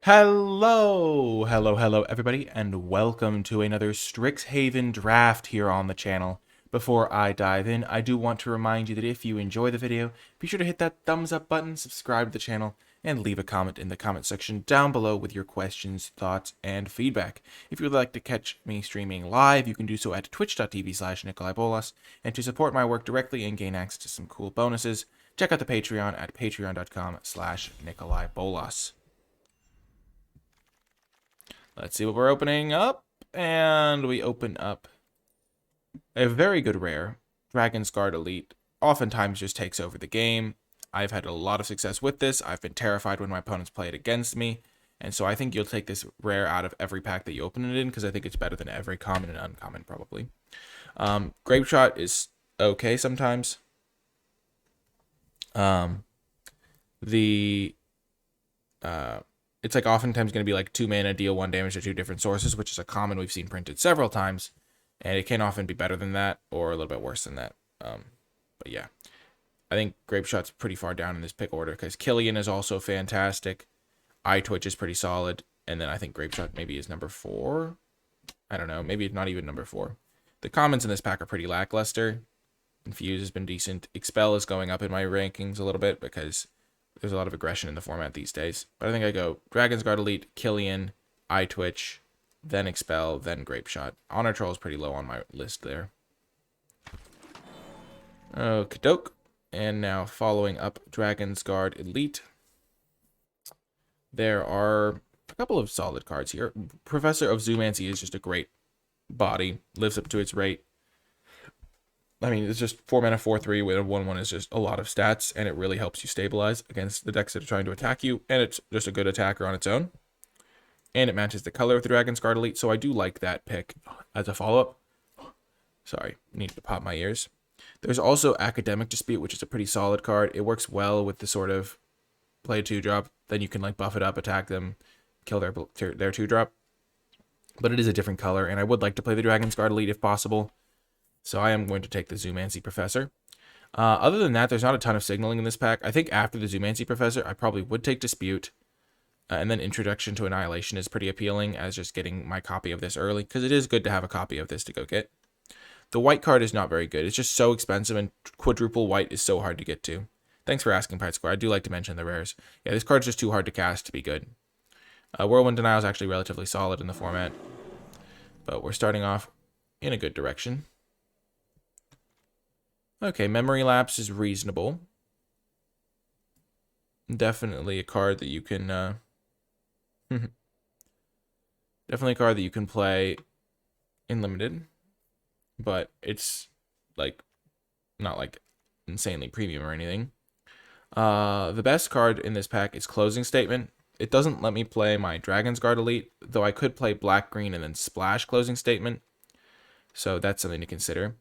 Hello, everybody, and welcome to another Strixhaven draft here on the channel. Before I dive in, I do want to remind you that if you enjoy the video, be sure to hit that thumbs up button, subscribe to the channel, and leave a comment in the comment section down below with your questions, thoughts, and feedback. If you would like to catch me streaming live, you can do so at twitch.tv/NicolaiBolas, and to support my work directly and gain access to some cool bonuses, check out the Patreon at patreon.com/NicolaiBolas. Let's see what we're opening up. And we open up a very good rare. Dragon's Guard Elite oftentimes just takes over the game. I've had a lot of success with this. I've been terrified when my opponents play it against me. And so I think you'll take this rare out of every pack that you open it in, because I think it's better than every common and uncommon, probably. Grape Shot is okay sometimes. It's like oftentimes going to be like 2 mana, deal 1 damage to 2 different sources, which is a common we've seen printed several times, and it can often be better than that or a little bit worse than that. But yeah, I think Grape Shot's pretty far down in this pick order because Killian is also fantastic. Eye Twitch is pretty solid, and then I think Grape Shot maybe is number 4. I don't know, maybe not even number 4. The commons in this pack are pretty lackluster. Infuse has been decent. Expel is going up in my rankings a little bit because there's a lot of aggression in the format these days. But I think I go Dragon's Guard Elite, Killian, Eye Twitch, then Expel, then Grape Shot. Honor Troll is pretty low on my list there. Okie doke. And now following up Dragon's Guard Elite. There are a couple of solid cards here. Professor of Zoomancy is just a great body. Lives up to its rate. I mean, it's just 4 mana, 4/3 with a 1/1 is just a lot of stats, and it really helps you stabilize against the decks that are trying to attack you, and it's just a good attacker on its own. And it matches the color of the Dragon's Guard Elite, so I do like that pick as a follow-up. Sorry, need to pop my ears. There's also Academic Dispute, which is a pretty solid card. It works well with the sort of play a 2-drop, then you can like buff it up, attack them, kill their 2-drop. But it is a different color, and I would like to play the Dragon's Guard Elite if possible. So I am going to take the Zoomancy Professor. Other than that, there's not a ton of signaling in this pack. I think after the Zoomancy Professor, I probably would take Dispute. And then Introduction to Annihilation is pretty appealing as just getting my copy of this early, because it is good to have a copy of this to go get. The white card is not very good. It's just so expensive, and quadruple white is so hard to get to. Thanks for asking, Pirate Square. I do like to mention the rares. Yeah, this card's just too hard to cast to be good. Whirlwind Denial is actually relatively solid in the format. But we're starting off in a good direction. Okay, Memory Lapse is reasonable. Definitely a card that you can definitely a card that you can play in limited, but it's like not like insanely premium or anything. The best card in this pack is Closing Statement. It doesn't let me play my Dragon's Guard Elite, though I could play black, green, and then splash Closing Statement. So that's something to consider.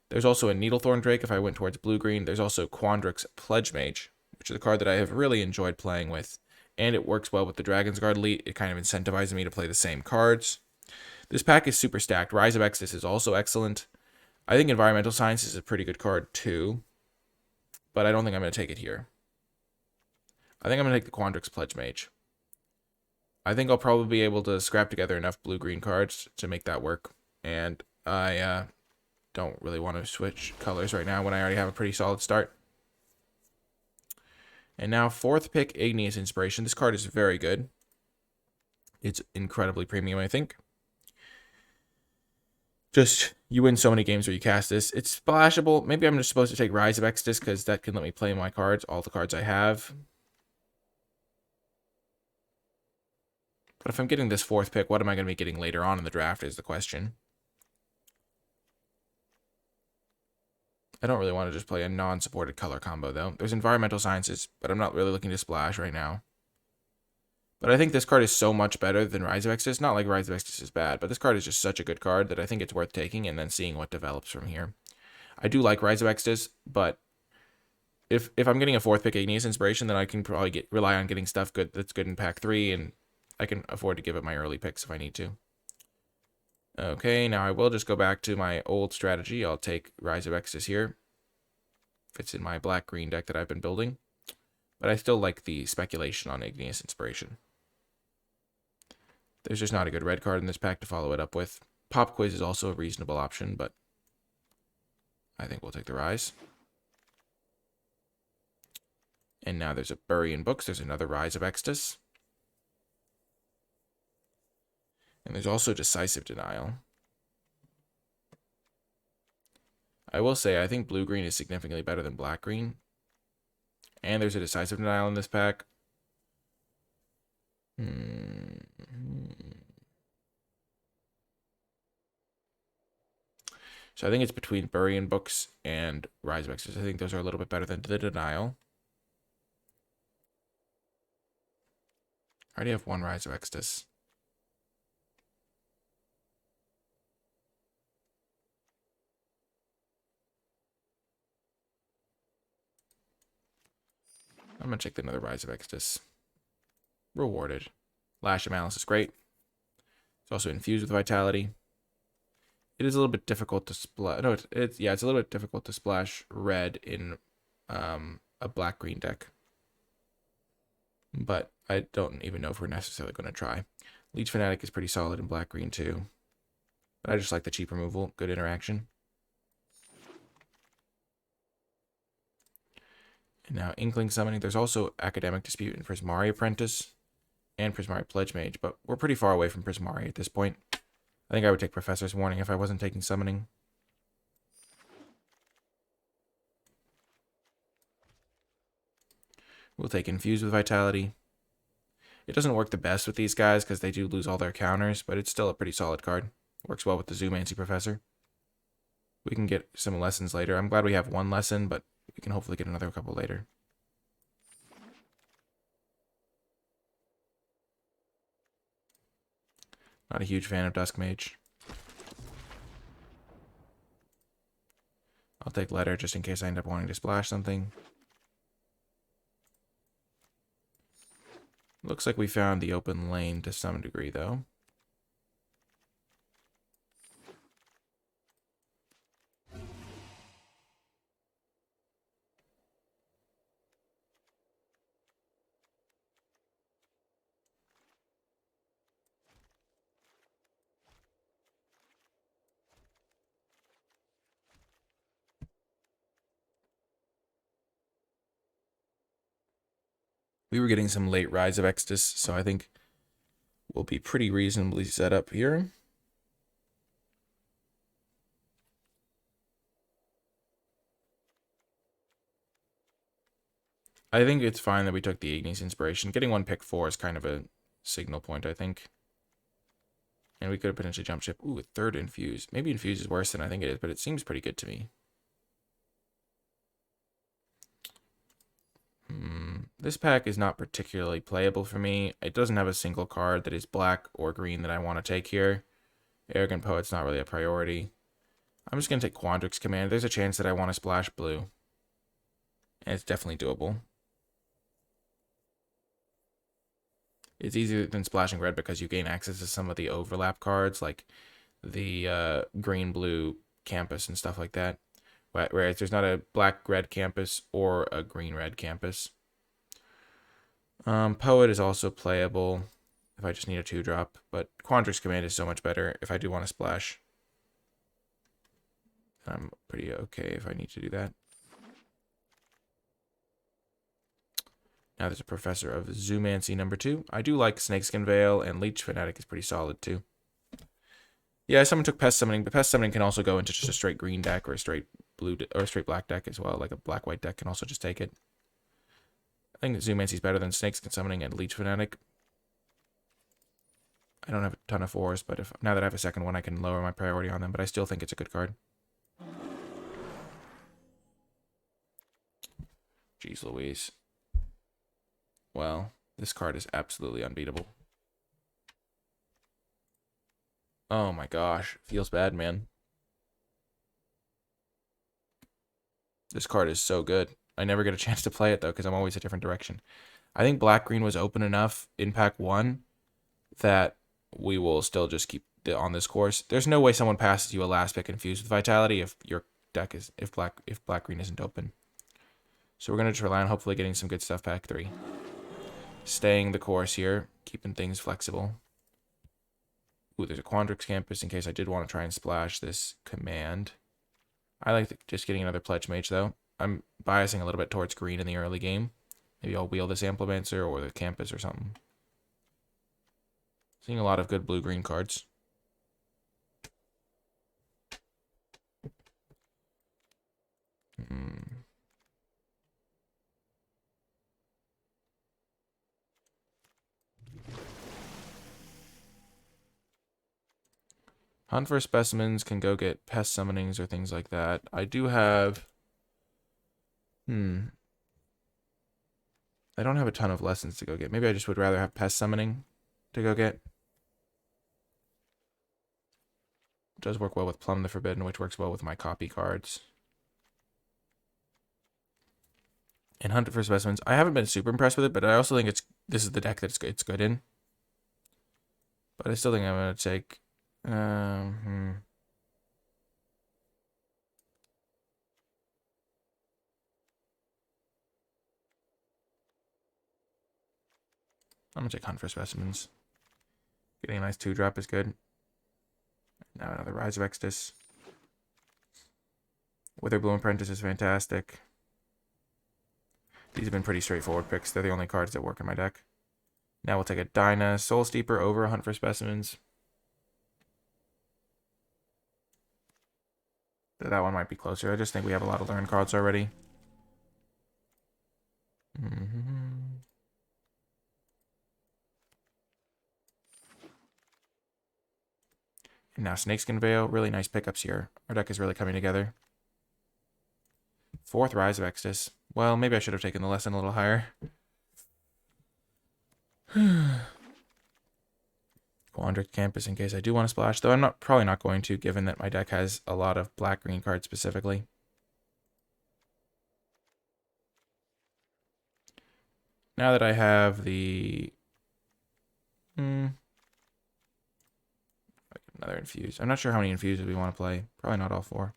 There's also a Needlethorn Drake if I went towards blue-green. There's also Quandrix Pledge Mage, which is a card that I have really enjoyed playing with. And it works well with the Dragon's Guard Elite. It kind of incentivizes me to play the same cards. This pack is super stacked. Rise of Exodus is also excellent. I think Environmental Science is a pretty good card too. But I don't think I'm going to take it here. I think I'm going to take the Quandrix Pledge Mage. I think I'll probably be able to scrap together enough blue-green cards to make that work. And I don't really want to switch colors right now when I already have a pretty solid start. And now 4th pick, Igneous Inspiration. This card is very good. It's incredibly premium, I think. Just, you win so many games where you cast this. It's splashable. Maybe I'm just supposed to take Rise of Exodus because that can let me play my cards, all the cards I have. But if I'm getting this 4th pick, what am I going to be getting later on in the draft is the question. I don't really want to just play a non-supported color combo, though. There's Environmental Sciences, but I'm not really looking to splash right now. But I think this card is so much better than Rise of Exodus. Not like Rise of Exodus is bad, but this card is just such a good card that I think it's worth taking and then seeing what develops from here. I do like Rise of Exodus, but if I'm getting a 4th pick Igneous Inspiration, then I can probably rely on getting stuff good that's good in pack 3, and I can afford to give up my early picks if I need to. Okay, now I will just go back to my old strategy. I'll take Rise of Exodus here. Fits in my black-green deck that I've been building. But I still like the speculation on Igneous Inspiration. There's just not a good red card in this pack to follow it up with. Pop Quiz is also a reasonable option, but I think we'll take the Rise. And now there's a Bury in Books. There's another Rise of Extus. And there's also Decisive Denial. I will say, I think blue-green is significantly better than black-green. And there's a Decisive Denial in this pack. So I think it's between Bury in Books and Rise of Extus. I think those are a little bit better than the Denial. I already have one Rise of Extus. I'm going to check another Rise of Extus. Rewarded. Lash of Malice is great. It's also infused with Vitality. It is a little bit difficult to splash. No, it's a little bit difficult to splash red in a black-green deck. But I don't even know if we're necessarily going to try. Leech Fanatic is pretty solid in black-green too. But I just like the cheap removal. Good interaction. And now Inkling Summoning. There's also Academic Dispute and Prismari Apprentice and Prismari Pledge Mage, but we're pretty far away from Prismari at this point. I think I would take Professor's Warning if I wasn't taking Summoning. We'll take Infuse with Vitality. It doesn't work the best with these guys because they do lose all their counters, but it's still a pretty solid card. Works well with the Zoomancy Professor. We can get some lessons later. I'm glad we have one lesson, but we can hopefully get another couple later. Not a huge fan of Dusk Mage. I'll take Letter just in case I end up wanting to splash something. Looks like we found the open lane to some degree, though. We were getting some late Rise of Extus, so I think we'll be pretty reasonably set up here. I think it's fine that we took the Ignis Inspiration. Getting one pick 4 is kind of a signal point, I think. And we could have potentially jumped ship. Ooh, a third Infuse. Maybe Infuse is worse than I think it is, but it seems pretty good to me. This pack is not particularly playable for me. It doesn't have a single card that is black or green that I want to take here. Arrogant Poet's not really a priority. I'm just going to take Quandrix Command. There's a chance that I want to splash blue. And it's definitely doable. It's easier than splashing red because you gain access to some of the overlap cards, like the green-blue campus and stuff like that. Whereas there's not a black-red campus or a green-red campus. Poet is also playable if I just need a 2-drop, but Quandrix Command is so much better if I do want to splash. I'm pretty okay if I need to do that. Now there's a Professor of Zoomancy number 2. I do like Snakeskin Veil, and Leech Fanatic is pretty solid too. Yeah, someone took Pest Summoning, but Pest Summoning can also go into just a straight green deck or a straight blue or a straight black deck as well. Like a black-white deck can also just take it. I think Zoomancy is better than Snakeskin Summoning and Leech Fanatic. I don't have a ton of 4s, but now that I have a second one, I can lower my priority on them, but I still think it's a good card. Jeez Louise. Well, this card is absolutely unbeatable. Oh my gosh. Feels bad, man. This card is so good. I never get a chance to play it, though, because I'm always a different direction. I think black-green was open enough in pack 1 that we will still just keep on this course. There's no way someone passes you a last pick infused with Vitality if your deck is if black-green isn't open. So we're going to just rely on hopefully getting some good stuff pack 3. Staying the course here, keeping things flexible. Ooh, there's a Quandrix Campus in case I did want to try and splash this command. I like just getting another Pledge Mage, though. I'm biasing a little bit towards green in the early game. Maybe I'll wheel this Amplemancer or the Campus or something. Seeing a lot of good blue-green cards. Hunt for specimens, can go get pest summonings or things like that. I do have... I don't have a ton of lessons to go get. Maybe I just would rather have pest summoning to go get. It does work well with Plumb the Forbidden, which works well with my copy cards. And Hunt for Specimens, I haven't been super impressed with it, but I also think this is the deck that it's good in. But I still think I'm going to take... I'm going to take Hunt for Specimens. Getting a nice 2-drop is good. Now another Rise of Exodus. Witherbloom Apprentice is fantastic. These have been pretty straightforward picks. They're the only cards that work in my deck. Now we'll take a Dyna Soul Steeper over a Hunt for Specimens. That one might be closer. I just think we have a lot of learn cards already. And now Snakeskin Veil. Really nice pickups here. Our deck is really coming together. 4th Rise of Exodus. Well, maybe I should have taken the lesson a little higher. Quandrix Campus in case I do want to splash, though I'm probably not going to, given that my deck has a lot of black-green cards specifically. Now that I have the... another Infuse. I'm not sure how many Infuses we want to play. Probably not all 4.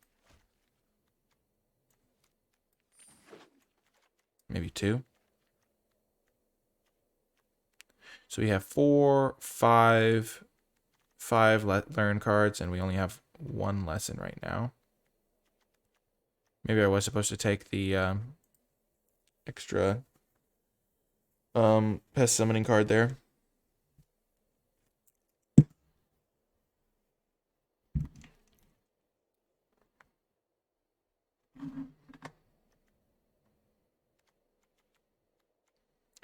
Maybe 2. So we have 4, 5 learn cards, and we only have 1 lesson right now. Maybe I was supposed to take the extra pest summoning card there.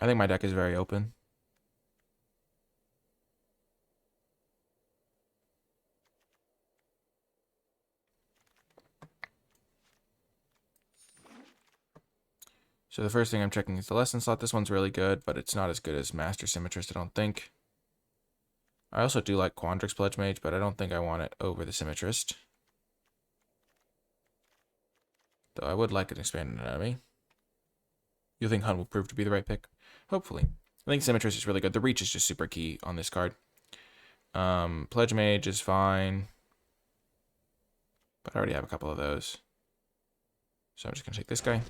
I think my deck is very open. So the first thing I'm checking is the lesson slot. This one's really good, but it's not as good as Master Symmetrist, I don't think. I also do like Quandrix Pledge Mage, but I don't think I want it over the Symmetrist. Though I would like an Expanded Enemy. You think Hunt will prove to be the right pick? Hopefully. I think Symmetrist is really good. The reach is just super key on this card. Pledge Mage is fine. But I already have a couple of those. So I'm just going to take this guy.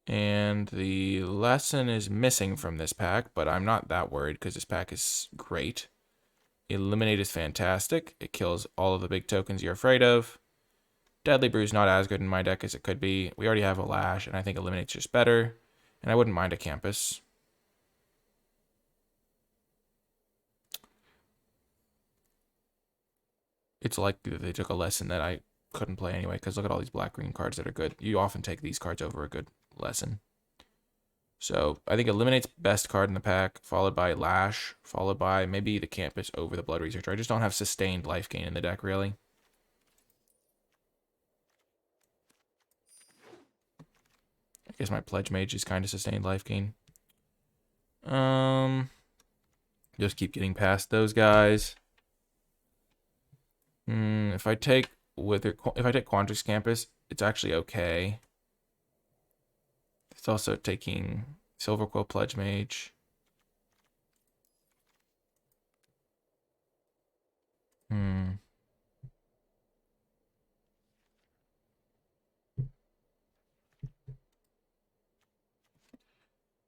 And the lesson is missing from this pack, but I'm not that worried because this pack is great. Eliminate is fantastic. It kills all of the big tokens you're afraid of. Deadly Brew is not as good in my deck as it could be. We already have a Lash, and I think Eliminate's just better. And I wouldn't mind a Campus. It's likely that they took a lesson that I couldn't play anyway, because look at all these black-green cards that are good. You often take these cards over a good lesson. So I think Eliminate's best card in the pack, followed by Lash, followed by maybe the Campus over the Blood Researcher. I just don't have sustained life gain in the deck, really. I guess my Pledge Mage is kind of sustained life gain. Just keep getting past those guys. If I take Quandrix Campus, it's actually okay. It's also taking Silver Quill Pledge Mage.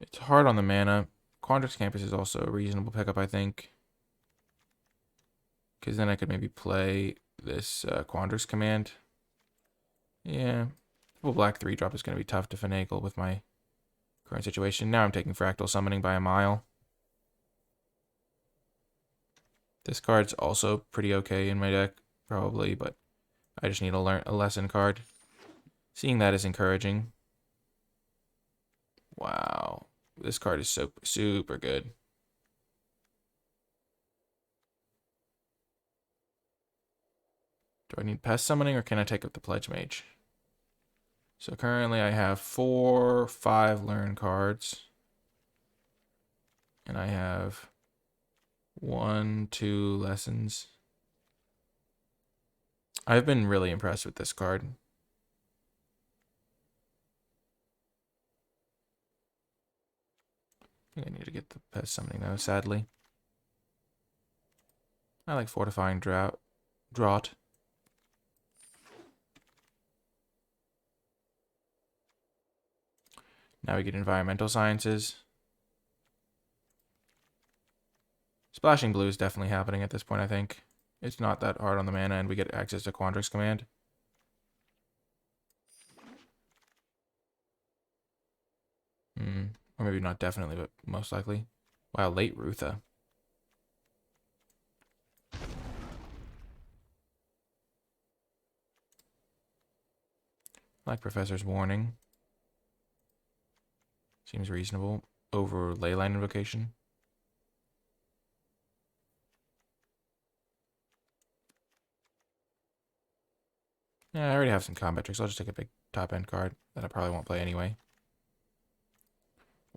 It's hard on the mana. Quandrix Campus is also a reasonable pickup, I think. Because then I could maybe play this Quandrix command. Yeah. Well, black 3-drop is going to be tough to finagle with my current situation. Now I'm taking Fractal Summoning by a mile. This card's also pretty okay in my deck, probably, but I just need to learn a lesson card. Seeing that is encouraging. Wow. This card is so super good. Do I need Pest Summoning or can I take up the Pledge Mage? So currently I have 5 learn cards. And I have 1, 2 lessons. I've been really impressed with this card. I think I need to get the Pest Summoning though, sadly. I like Fortifying Draught. Now we get Environmental Sciences. Splashing Blue is definitely happening at this point, I think. It's not that hard on the mana, and we get access to Quandrix Command. Or maybe not definitely, but most likely. Wow, late Rutha. I like Professor's Warning. Seems reasonable. Over Leyline Invocation. Yeah, I already have some combat tricks. I'll just take a big top-end card that I probably won't play anyway.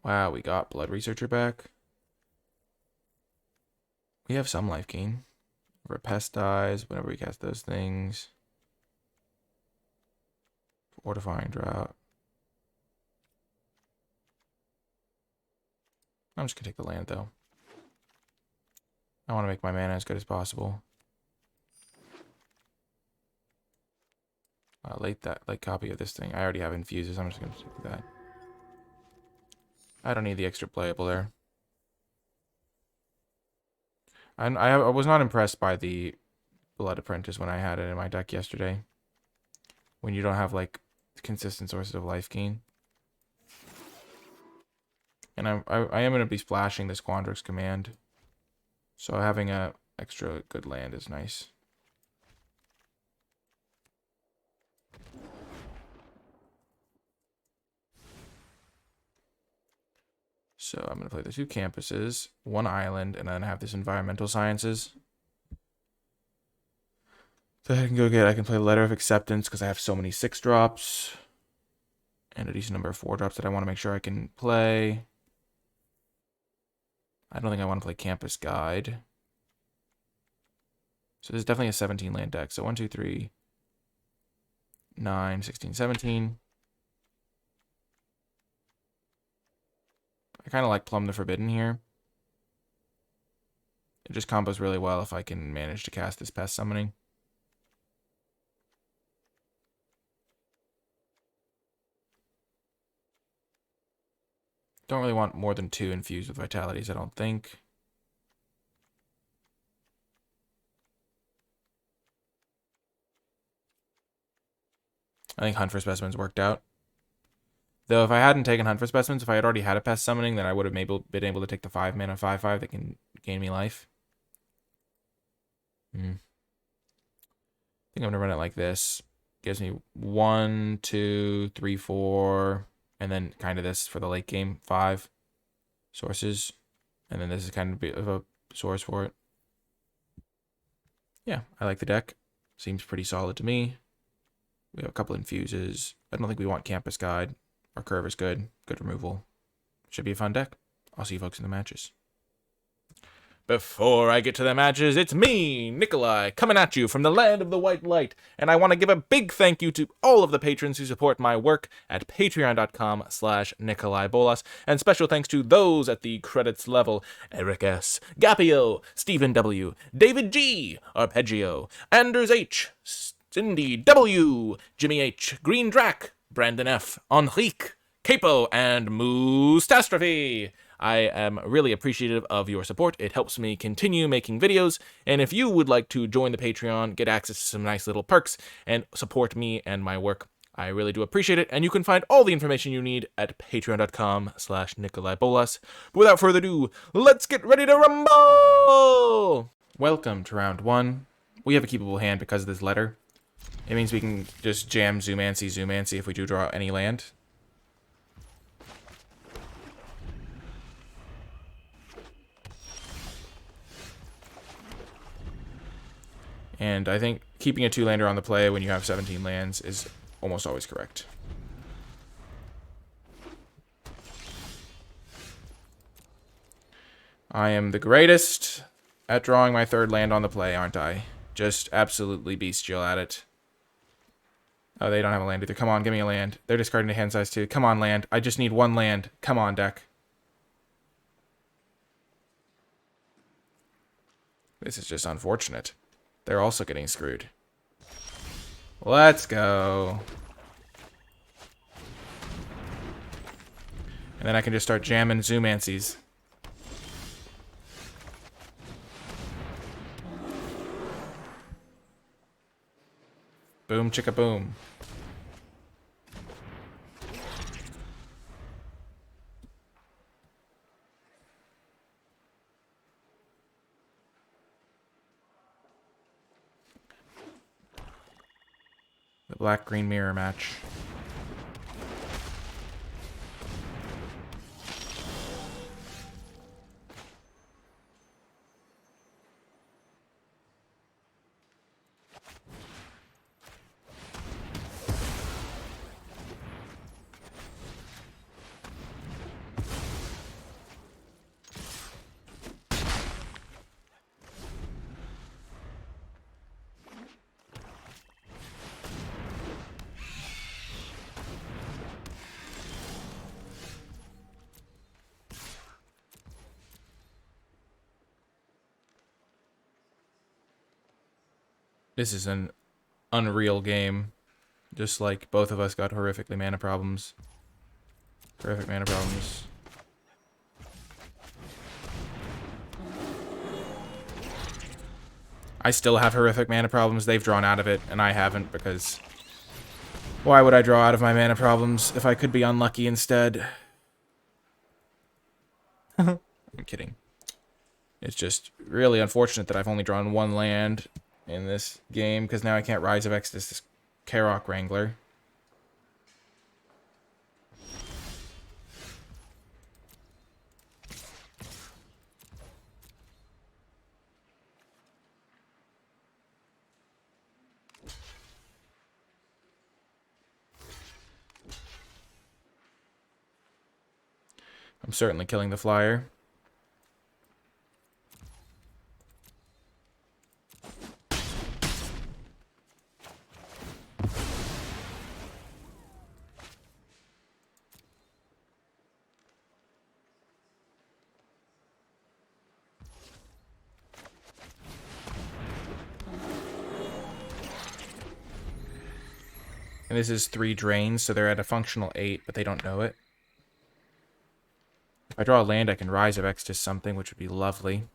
Wow, we got Blood Researcher back. We have some Life Gain. Whenever Pest dies, whenever we cast those things. Fortifying Drought. I'm just going to take the land, though. I want to make my mana as good as possible. Late copy of this thing. I already have infuses. I'm just going to take that. I don't need the extra playable there. I was not impressed by the Blood Apprentice when I had it in my deck yesterday. When you don't have, like, consistent sources of life gain. And I am going to be splashing this Quandrix command. So having a extra good land is nice. So I'm going to play the 2 campuses, 1 island, and then have this environmental sciences. So I can play Letter of Acceptance because I have so many 6-drops. And a decent number of 4-drops that I want to make sure I can play. I don't think I want to play Campus Guide. So this is definitely a 17 land deck. So 1, 2, 3, 9, 16, 17. I kind of like Plumb the Forbidden here. It just combos really well if I can manage to cast this Pest Summoning. Don't really want more than 2 infused with Vitalities, I don't think. I think Hunt for Specimens worked out. Though if I hadn't taken Hunt for Specimens, if I had already had a Pest Summoning, then I would have been able to take the 5 mana 5/5 that can gain me life. I think I'm going to run it like this. Gives me 1, 2, 3, 4, and then kind of this for the late game, 5 sources. And then this is kind of a bit of a source for it. Yeah, I like the deck. Seems pretty solid to me. We have a couple infuses. I don't think we want Campus Guide. Our curve is good. Good removal. Should be a fun deck. I'll see you folks in the matches. Before I get to the matches, it's me, Nikolai, coming at you from the land of the white light, and I want to give a big thank you to all of the patrons who support my work at patreon.com/NicolaiBolas, and special thanks to those at the credits level: Eric S., Gapio, Stephen W., David G., Arpeggio, Anders H., Cindy W., Jimmy H., Green Drac, Brandon F., Enrique, Capo, and Moostastrophe. I am really appreciative of your support. It helps me continue making videos, and if you would like to join the Patreon, get access to some nice little perks, and support me and my work, I really do appreciate it, and you can find all the information you need at patreon.com/NicolaiBolas. But without further ado, let's get ready to rumble! Welcome to round 1. We have a keepable hand because of this letter. It means we can just jam Zoomancy if we do draw any land. And I think keeping a 2-lander on the play when you have 17 lands is almost always correct. I am the greatest at drawing my 3rd land on the play, aren't I? Just absolutely bestial at it. Oh, they don't have a land either. Come on, give me a land. They're discarding a hand size too. Come on, land. I just need 1 land. Come on, deck. This is just unfortunate. They're also getting screwed. Let's go. And then I can just start jamming Zoomancies. Boom, chicka boom. The black-green mirror match. This is an unreal game. Just like both of us got horrifically mana problems. Horrific mana problems. I still have horrific mana problems. They've drawn out of it, and I haven't because... Why would I draw out of my mana problems if I could be unlucky instead? I'm kidding. It's just really unfortunate that I've only drawn 1 land in this game, because now I can't Rise of Exodus this Karok Wrangler. I'm certainly killing the flyer. And this is 3 drains, so they're at a functional 8, but they don't know it. If I draw a land, I can Rise of Exodus something, which would be lovely.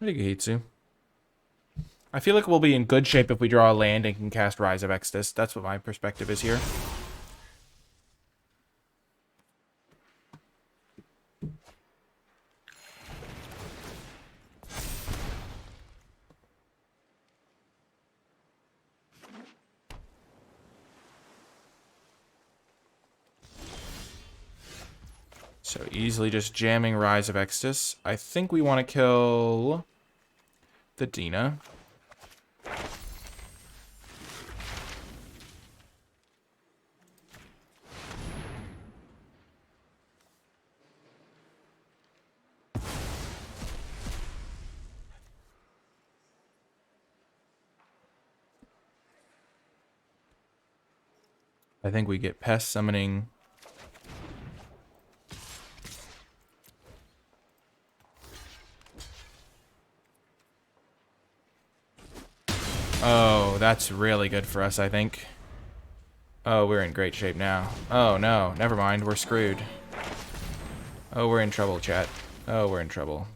Hitsu. I feel like we'll be in good shape if we draw a land and can cast Rise of Exodus. That's what my perspective is here. So easily just jamming Rise of Exodus. I think we want to kill the Dina. I think we get Pest summoning. Oh, that's really good for us, I think. Oh, we're in great shape now. Oh, no. Never mind. We're screwed. Oh, we're in trouble, chat. Oh, we're in trouble.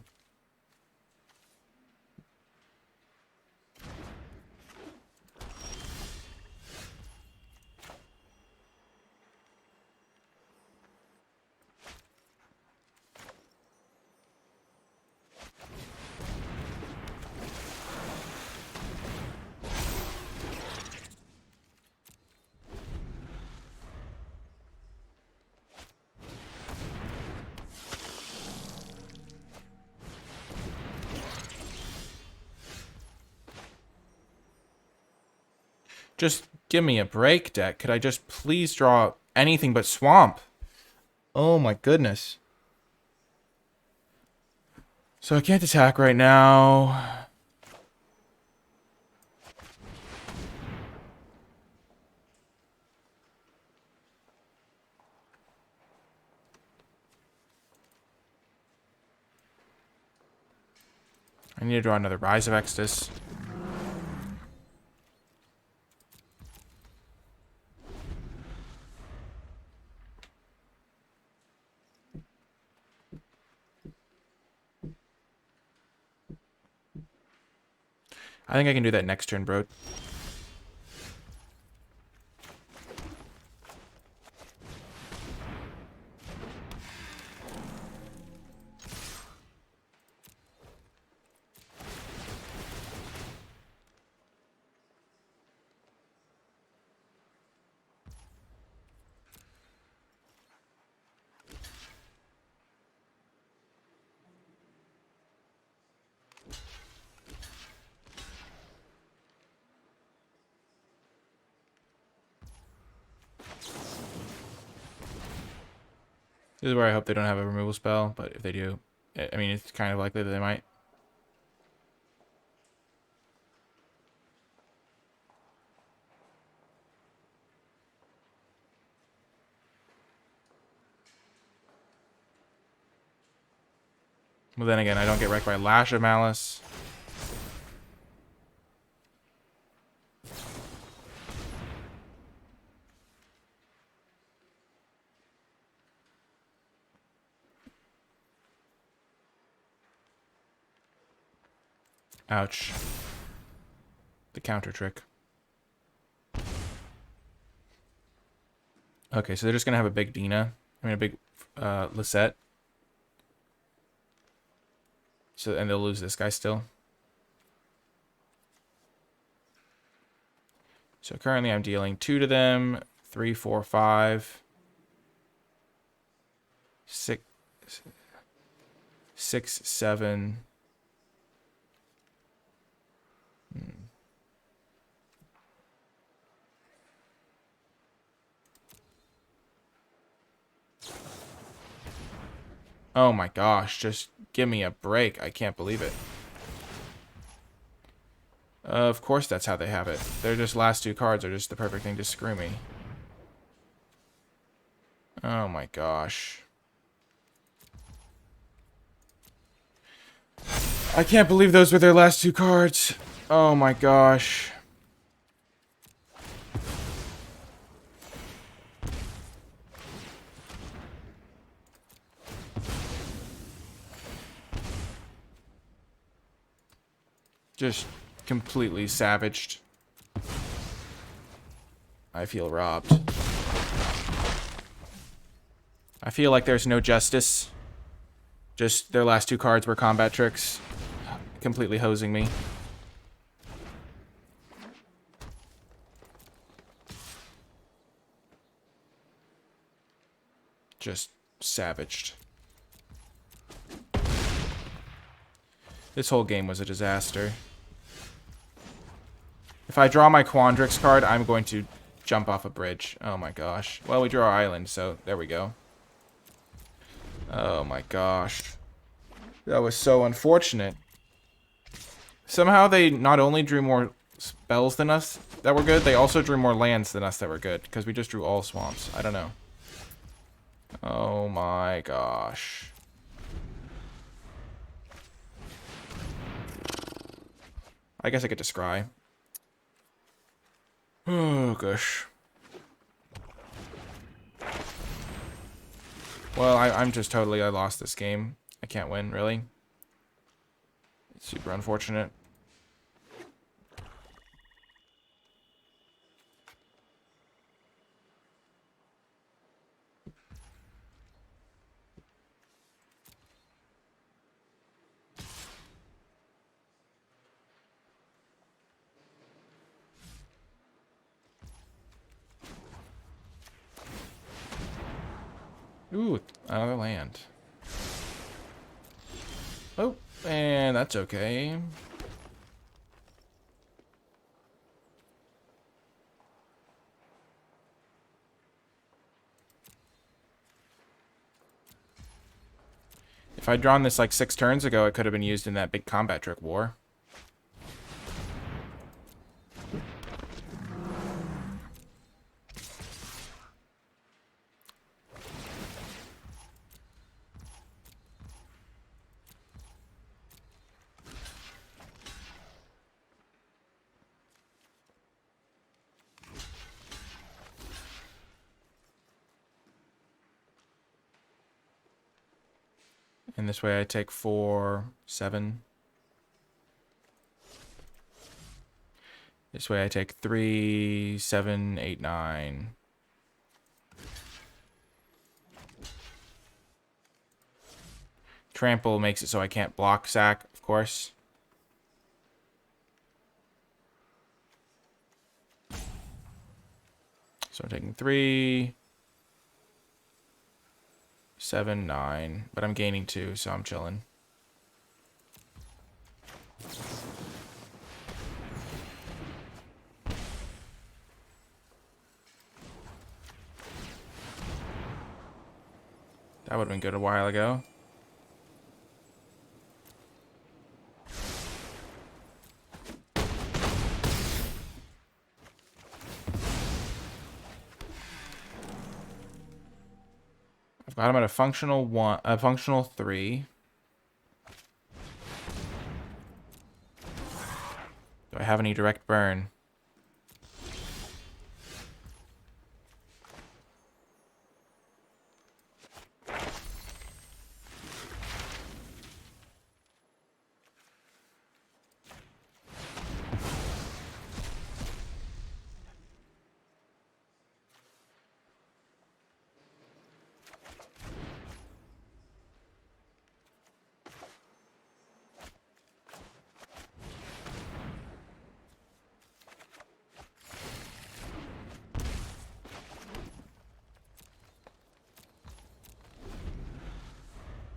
Just give me a break, deck. Could I just please draw anything but swamp? Oh my goodness. So I can't attack right now. I need to draw another Rise of Exodus. I think I can do that next turn, bro. This is where I hope they don't have a removal spell, but if they do, I mean, it's kind of likely that they might. Well, then again, I don't get wrecked by Lash of Malice. Ouch. The counter trick. Okay, so they're just going to have a big Dina. I mean, a big Lisette. So, and they'll lose this guy still. So currently I'm dealing 2 to them. 3, 4, 5. 6, 7. Oh my gosh, just give me a break. I can't believe it. Of course that's how they have it. Their just last 2 cards are just the perfect thing to screw me. Oh my gosh. I can't believe those were their last 2 cards. Oh my gosh. Just completely savaged. I feel robbed. I feel like there's no justice. Just their last 2 cards were combat tricks. Completely hosing me. Just savaged. This whole game was a disaster. If I draw my Quandrix card, I'm going to jump off a bridge. Oh my gosh. Well, we drew our island, so there we go. Oh my gosh. That was so unfortunate. Somehow they not only drew more spells than us that were good. They also drew more lands than us that were good, because we just drew all swamps. I don't know. Oh my gosh. I guess I get to scry. Oh gosh. Well, I'm just totally, I lost this game. I can't win, really. It's super unfortunate. Ooh, another land. Oh, and that's okay. If I'd drawn this like 6 turns ago, it could have been used in that big combat trick war. And this way I take 4, 7. This way I take 3, 7, 8, 9. Trample makes it so I can't block sack, of course. So I'm taking 3, 7, 9. But I'm gaining 2, so I'm chilling. That would have been good a while ago. I've got him at a functional 1, a functional 3. Do I have any direct burn?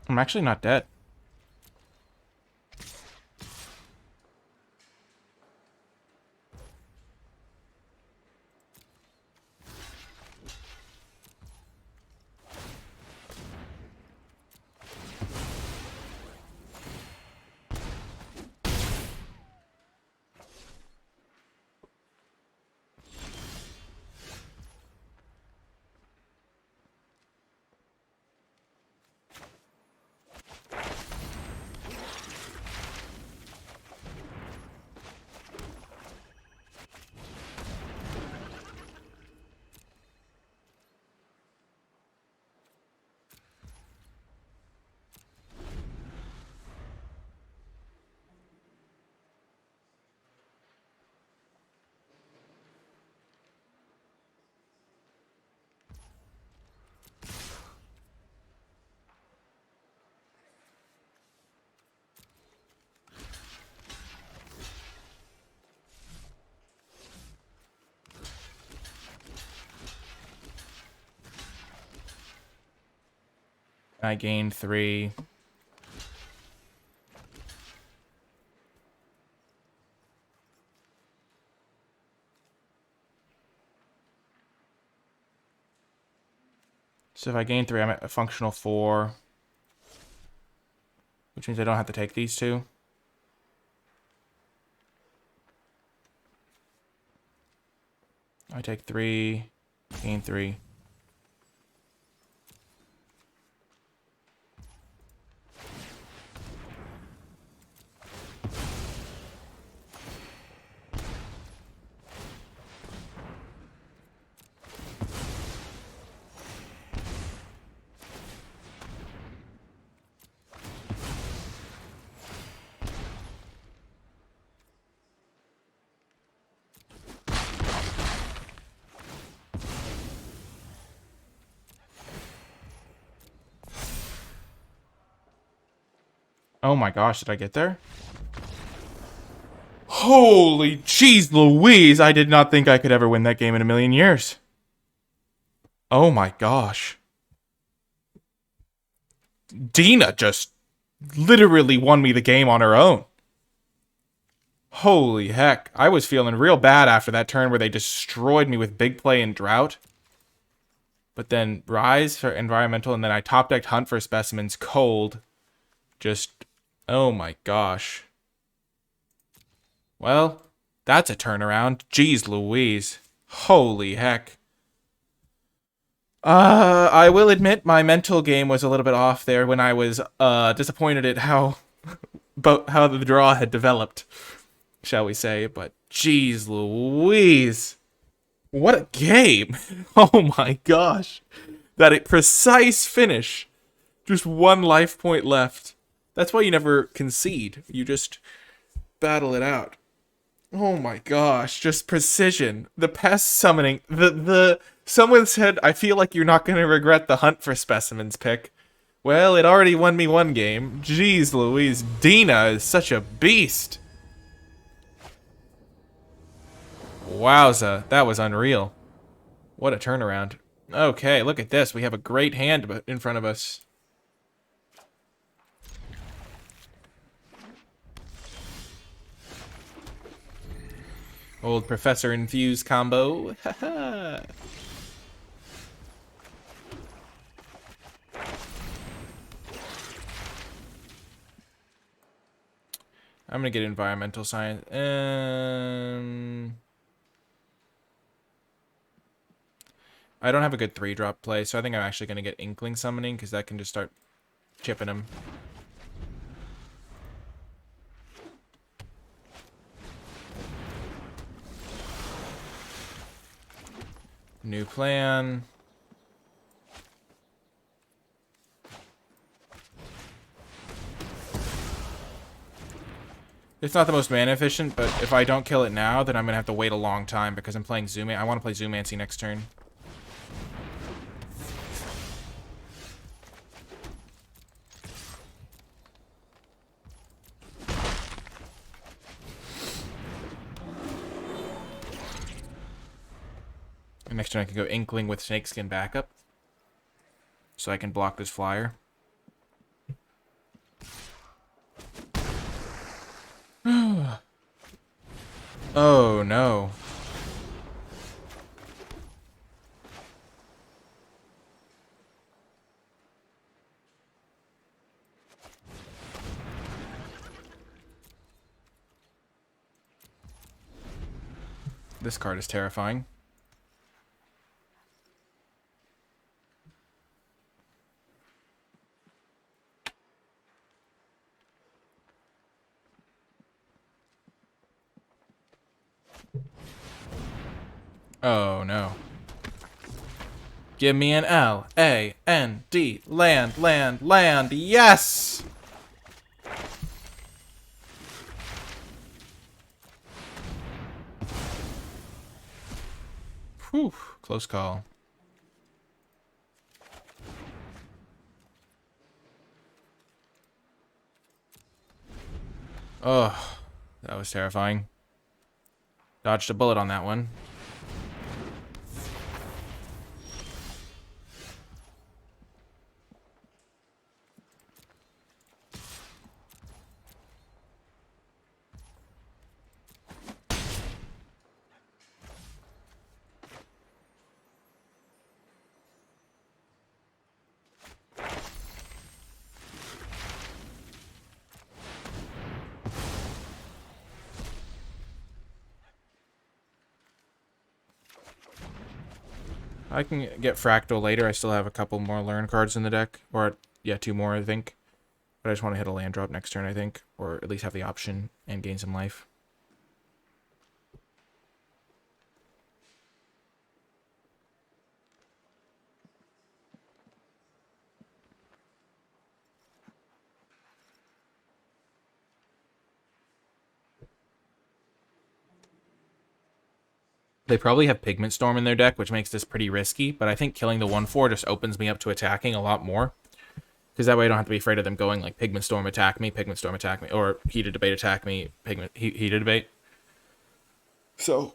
I'm actually not dead. I gained 3. So if I gain 3, I'm at a functional 4. Which means I don't have to take these 2. I take 3, gain 3. Oh my gosh, did I get there? Holy jeez Louise, I did not think I could ever win that game in a million years. Oh my gosh. Dina just literally won me the game on her own. Holy heck, I was feeling real bad after that turn where they destroyed me with big play and drought. But then Rise for environmental, and then I top decked Hunt for specimens cold. Just, oh my gosh. Well, that's a turnaround. Jeez Louise. Holy heck. I will admit my mental game was a little bit off there when I was disappointed at how the draw had developed, shall we say. But jeez Louise. What a game. Oh my gosh. That precise finish. Just 1 life point left. That's why you never concede. You just battle it out. Oh my gosh, just precision. The pest summoning. Someone said, I feel like you're not going to regret the Hunt for specimens pick. Well, it already won me 1 game. Jeez Louise, Dina is such a beast. Wowza, that was unreal. What a turnaround. Okay, look at this. We have a great hand in front of us. Old Professor Infuse combo. Haha. I'm gonna get environmental science. I don't have a good 3-drop play, so I think I'm actually gonna get Inkling summoning because that can just start chipping him. New plan. It's not the most mana efficient, but if I don't kill it now, then I'm going to have to wait a long time because I'm playing I want to play Zoomancy next turn. And next turn I can go Inkling with Snakeskin backup. So I can block this flyer. Oh no. This card is terrifying. Oh no. Give me an L-A-N-D. Land, land, land. Yes! Whew. Close call. Oh, that was terrifying. Dodged a bullet on that one. I can get Fractal later. I still have a couple more learn cards in the deck. Or, yeah, 2 more, I think. But I just want to hit a land drop next turn, I think. Or at least have the option and gain some life. They probably have Pigment Storm in their deck, which makes this pretty risky. But I think killing the 1/4 just opens me up to attacking a lot more. Because that way I don't have to be afraid of them going like Pigment Storm attack me, or Heated Debate attack me, Heated Debate. So.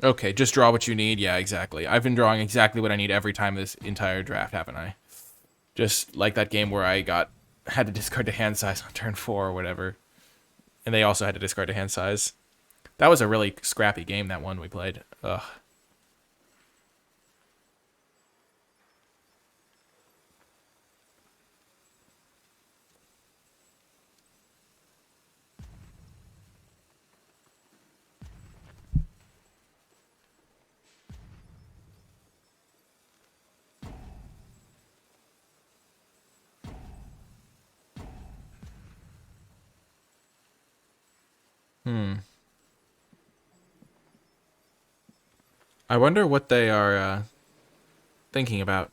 Okay, just draw what you need. Yeah, exactly. I've been drawing exactly what I need every time this entire draft, haven't I? Just like that game where I had to discard to hand size on turn 4 or whatever. And they also had to discard to hand size. That was a really scrappy game, that one we played. Ugh. I wonder what they are thinking about.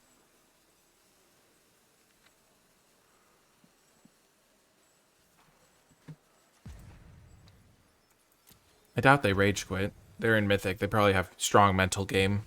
I doubt they rage quit. They're in Mythic. They probably have strong mental game.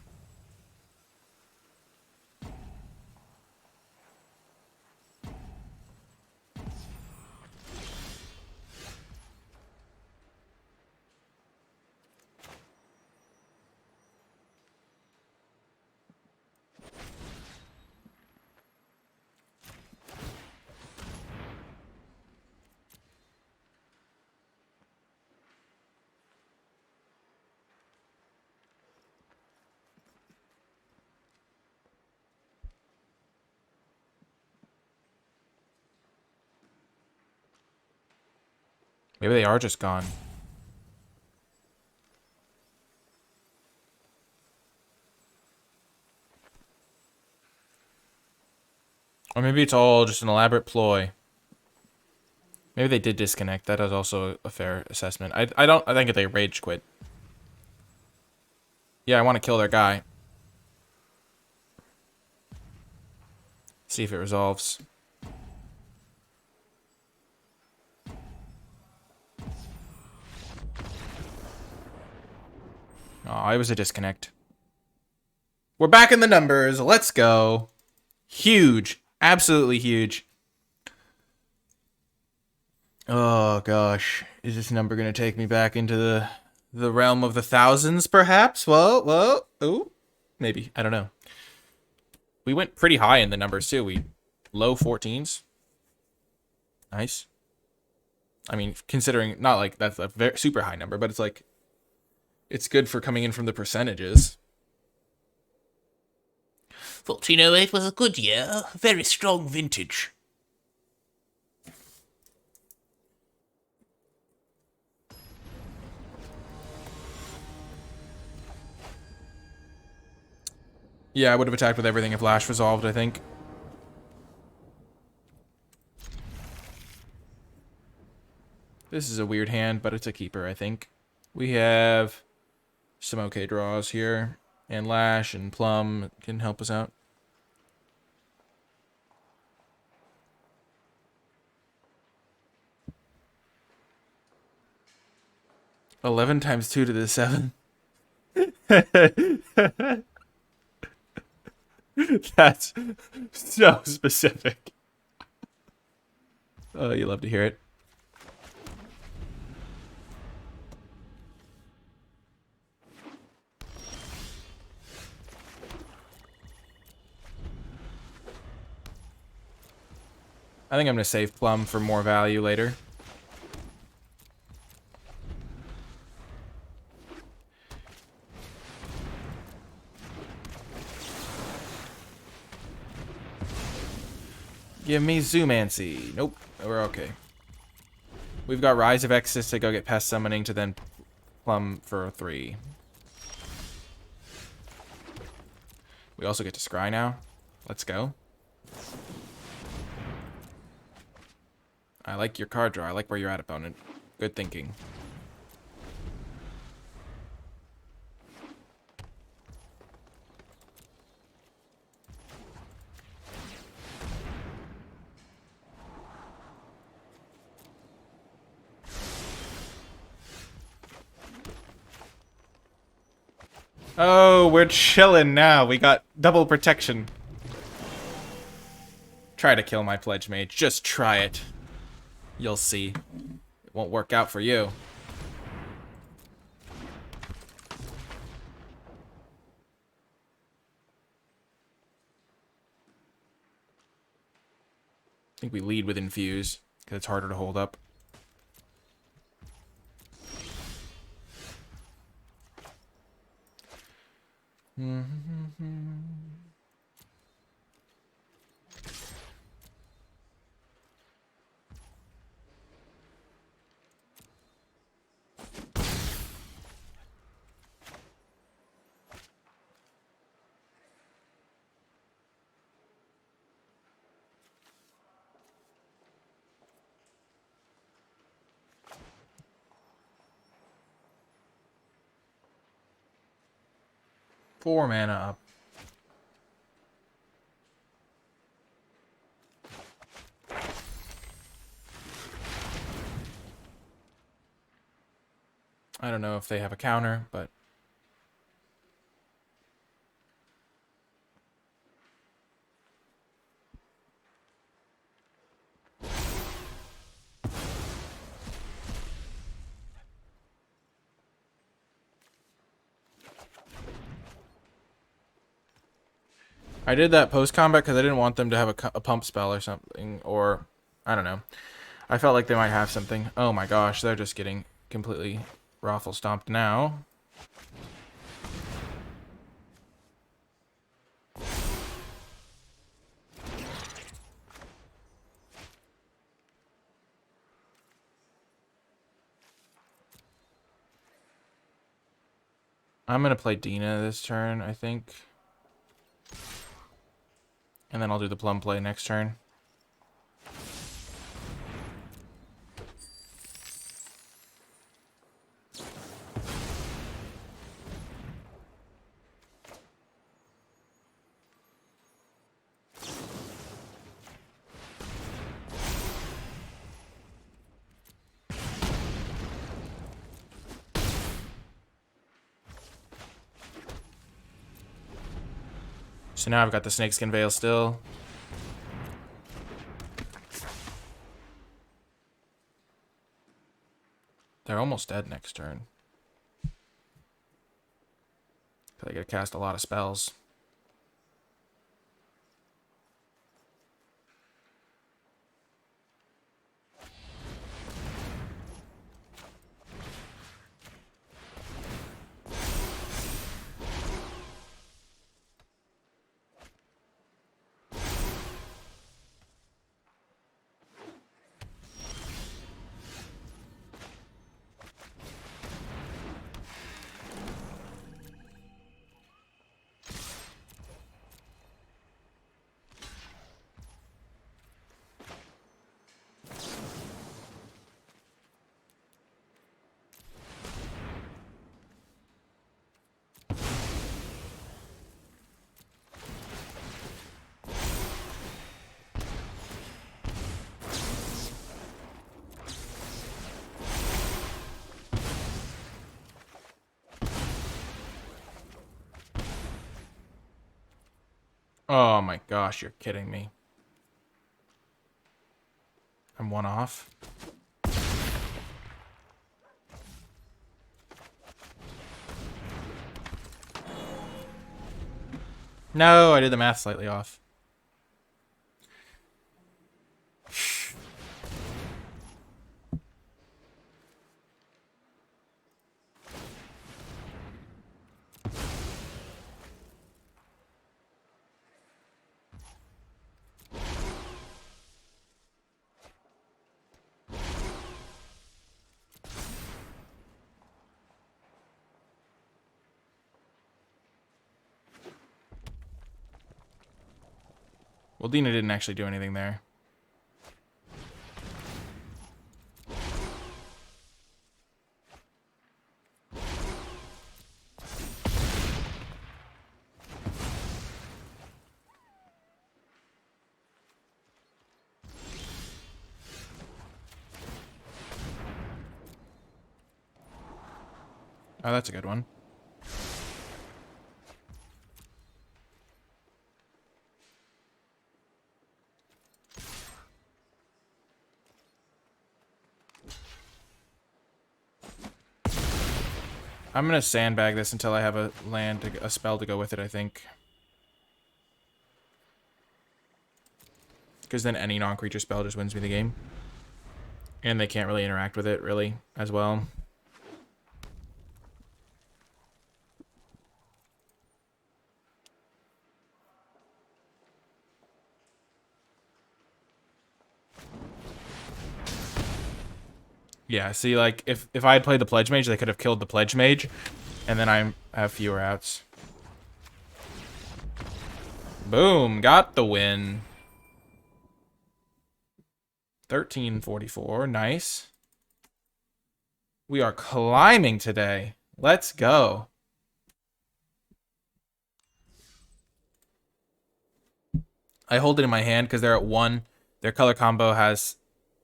Maybe they are just gone. Or maybe it's all just an elaborate ploy. Maybe they did disconnect. That is also a fair assessment. I think they rage quit. Yeah, I want to kill their guy. See if it resolves. Oh, it was a disconnect. We're back in the numbers. Let's go. Huge. Absolutely huge. Oh, gosh. Is this number going to take me back into the realm of the thousands, perhaps? Whoa. Ooh. Maybe. I don't know. We went pretty high in the numbers, too. We low 14s. Nice. I mean, considering, not like that's a very super high number, but it's like, it's good for coming in from the percentages. 1408 was a good year. Very strong vintage. Yeah, I would have attacked with everything if Lash resolved, I think. This is a weird hand, but it's a keeper, I think. We have some okay draws here. And Lash and Plum can help us out. $11 times 2 to the 7. That's so specific. Oh, you love to hear it. I think I'm going to save Plum for more value later. Give me Zoomancy. Nope, we're okay. We've got Rise of Exodus to go get Pest Summoning to then Plum for 3. We also get to Scry now. Let's go. I like your card draw. I like where you're at, opponent. Good thinking. Oh, we're chilling now. We got double protection. Try to kill my Pledge Mage. Just try it. You'll see. It won't work out for you. I think we lead with Infuse, because it's harder to hold up. Four mana up. I don't know if they have a counter, but I did that post-combat because I didn't want them to have a pump spell or something, or I don't know. I felt like they might have something. Oh my gosh, they're just getting completely raffle stomped now. I'm gonna play Dina this turn, I think. And then I'll do the Plum play next turn. So now I've got the Snakeskin Veil still. They're almost dead next turn. They gotta cast a lot of spells. Oh my gosh, you're kidding me. I'm one off. No, I did the math slightly off. Well, Dina didn't actually do anything there. Oh, that's a good one. I'm gonna sandbag this until I have a a spell to go with it, I think. Because then any non-creature spell just wins me the game. And they can't really interact with it, really, as well. Yeah, see, like, if I had played the Pledge Mage, they could have killed the Pledge Mage, and then I have fewer outs. Boom, got the win. 1344, nice. We are climbing today. Let's go. I hold it in my hand because they're at 1. Their color combo has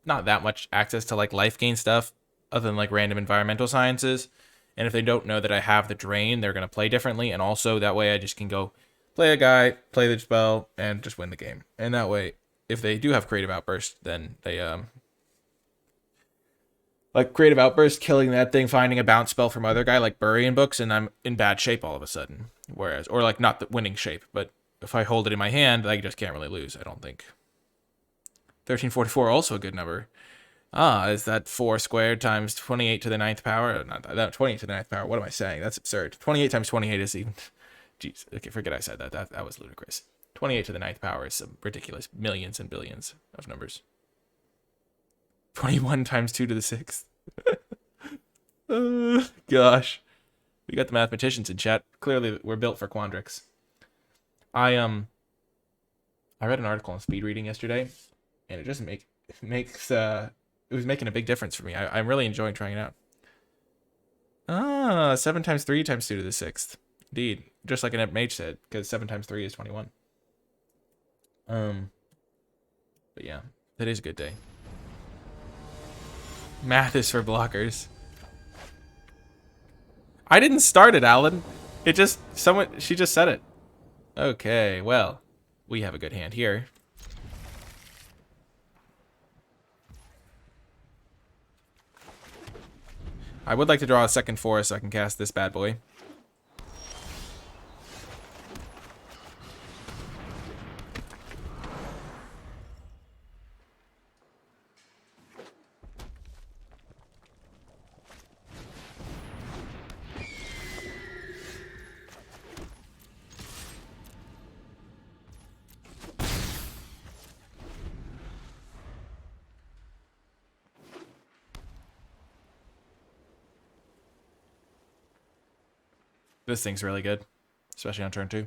not that much access to like life gain stuff other than like random environmental sciences. And if they don't know that I have the drain, they're going to play differently. And also that way I just can go play a guy, play the spell, and just win the game. And that way, if they do have creative outburst, then they like creative outburst, killing that thing, finding a bounce spell from other guy like burying books, and I'm in bad shape all of a sudden. Whereas, or like not the winning shape, but if I hold it in my hand, I just can't really lose, I don't think. 1344, also a good number. Ah, is that 4 squared times 28 to the 9th power? Not that, 28 to the 9th power. What am I saying? That's absurd. 28 times 28 is even... Jeez, okay, forget I said that. That was ludicrous. 28 to the 9th power is some ridiculous millions and billions of numbers. 21 times 2 to the 6th. Gosh. We got the mathematicians in chat. Clearly, we're built for Quandrix. I read an article on speed reading yesterday, and it just it was making a big difference for me. I'm really enjoying trying it out. Ah, 7 times 3 times 2 to the 6th. Indeed. Just like an mage said, because 7 times 3 is 21. But yeah, that is a good day. Math is for blockers. I didn't start it, Alan. It just, she just said it. Okay, well, we have a good hand here. I would like to draw a second forest so I can cast this bad boy. This thing's really good, especially on turn 2.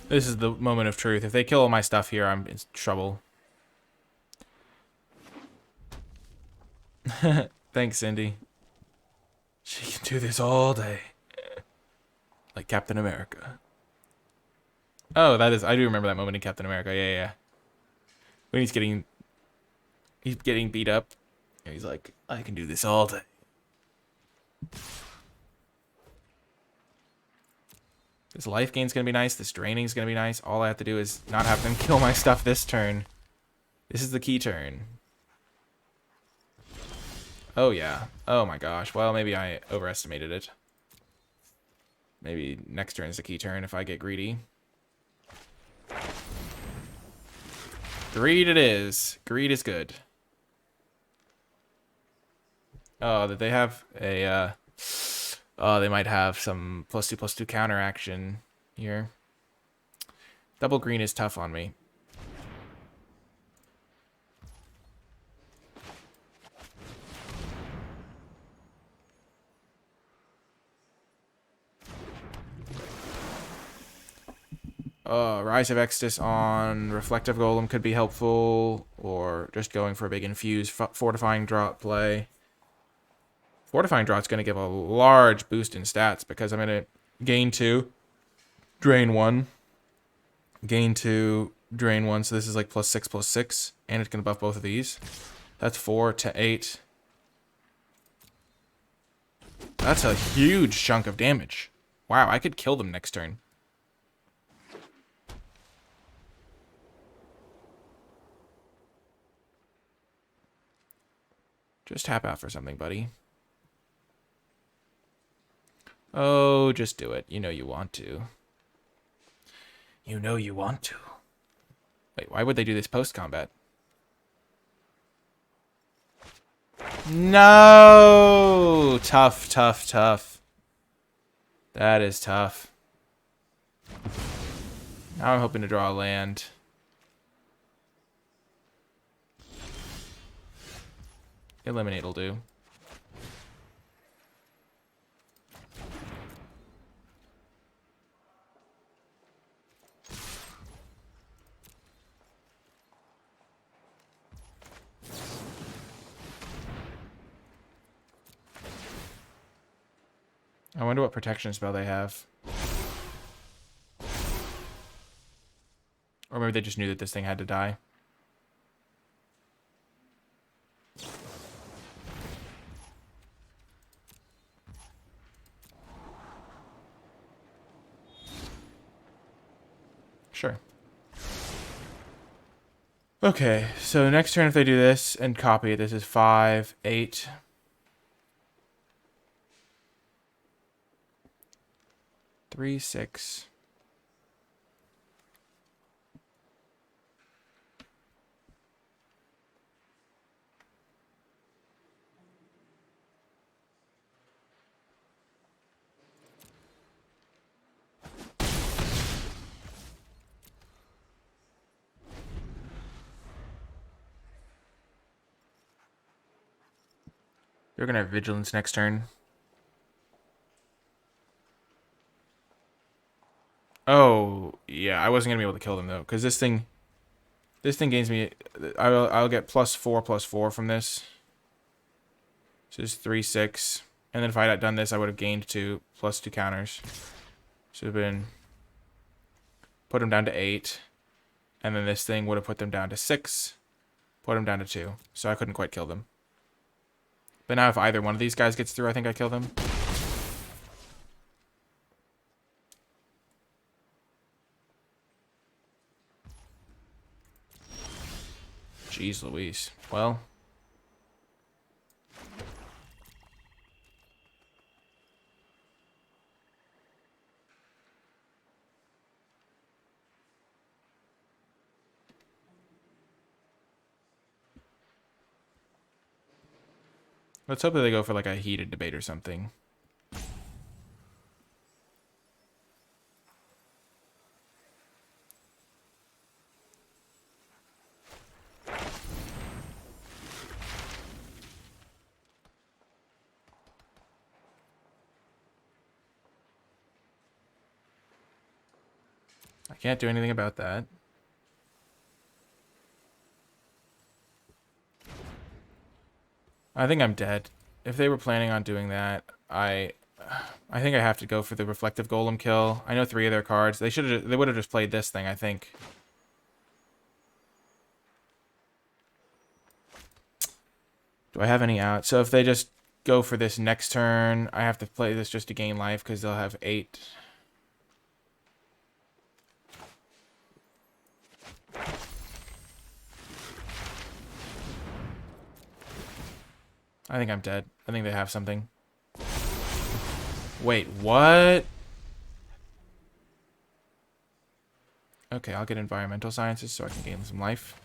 This is the moment of truth. If they kill all my stuff here, I'm in trouble. Thanks, Cindy. She can do this all day. Like Captain America. Oh, that is... I do remember that moment in Captain America. Yeah. When he's getting beat up. And he's like, I can do this all day. This life gain's gonna be nice. This draining's gonna be nice. All I have to do is not have them kill my stuff this turn. This is the key turn. Oh, yeah. Oh, my gosh. Well, maybe I overestimated it. Maybe next turn is the key turn if I get greedy. Greed it is. Greed is good. Oh, that they have a, oh, they might have some +2/+2 counter action here. Double green is tough on me. Rise of Exodus on Reflective Golem could be helpful, or just going for a big infuse Fortifying Drop play. Fortifying Drop's going to give a large boost in stats because I'm going to gain 2, drain 1, gain 2, drain 1. So this is like +6/+6, and it's going to buff both of these. That's 4 to 8. That's a huge chunk of damage. Wow, I could kill them next turn. Just tap out for something, buddy. Oh, just do it. You know you want to. You know you want to. Wait, why would they do this post-combat? No! Tough, tough, tough. That is tough. Now I'm hoping to draw a land. Eliminate will do. I wonder what protection spell they have. Or maybe they just knew that this thing had to die. Sure. Okay, so next turn if they do this and copy it, this is 5, 8. Three, 6. They're gonna have vigilance next turn. Oh, yeah, I wasn't gonna be able to kill them though, because this thing gains me. I'll get +4/+4 from this. So it's 3, 6, and then if I had done this, I would have gained 2 +2 counters. Should have been put them down to 8, and then this thing would have put them down to 6, put them down to 2. So I couldn't quite kill them. But now if either one of these guys gets through, I think I kill them. Jeez Louise. Well. Let's hope that they go for like a heated debate or something. I can't do anything about that. I think I'm dead. If they were planning on doing that, I think I have to go for the Reflective Golem kill. I know 3 of their cards. They would have just played this thing, I think. Do I have any out? So if they just go for this next turn, I have to play this just to gain life because they'll have 8. I think I'm dead. I think they have something. Wait, what? Okay, I'll get environmental sciences so I can gain some life.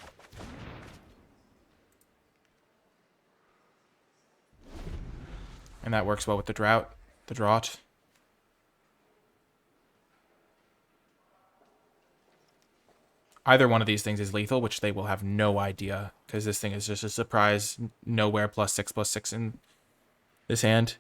And that works well with the drought. The drought. Either one of these things is lethal, which they will have no idea, because this thing is just a surprise, nowhere +6/+6 in this hand.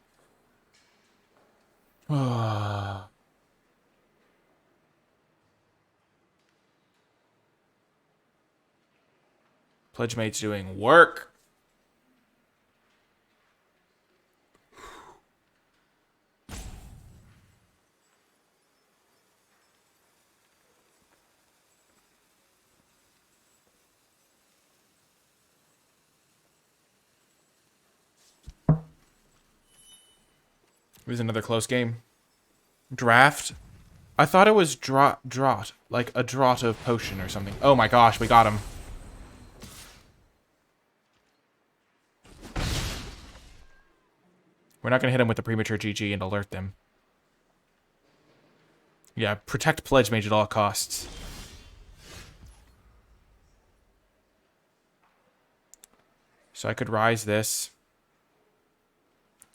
Pledge Mate's doing work. It was another close game. Draft. I thought it was draught, like a draught of potion or something. Oh my gosh, we got him. We're not going to hit him with the premature GG and alert them. Yeah, protect Pledge Mage at all costs. So I could rise this.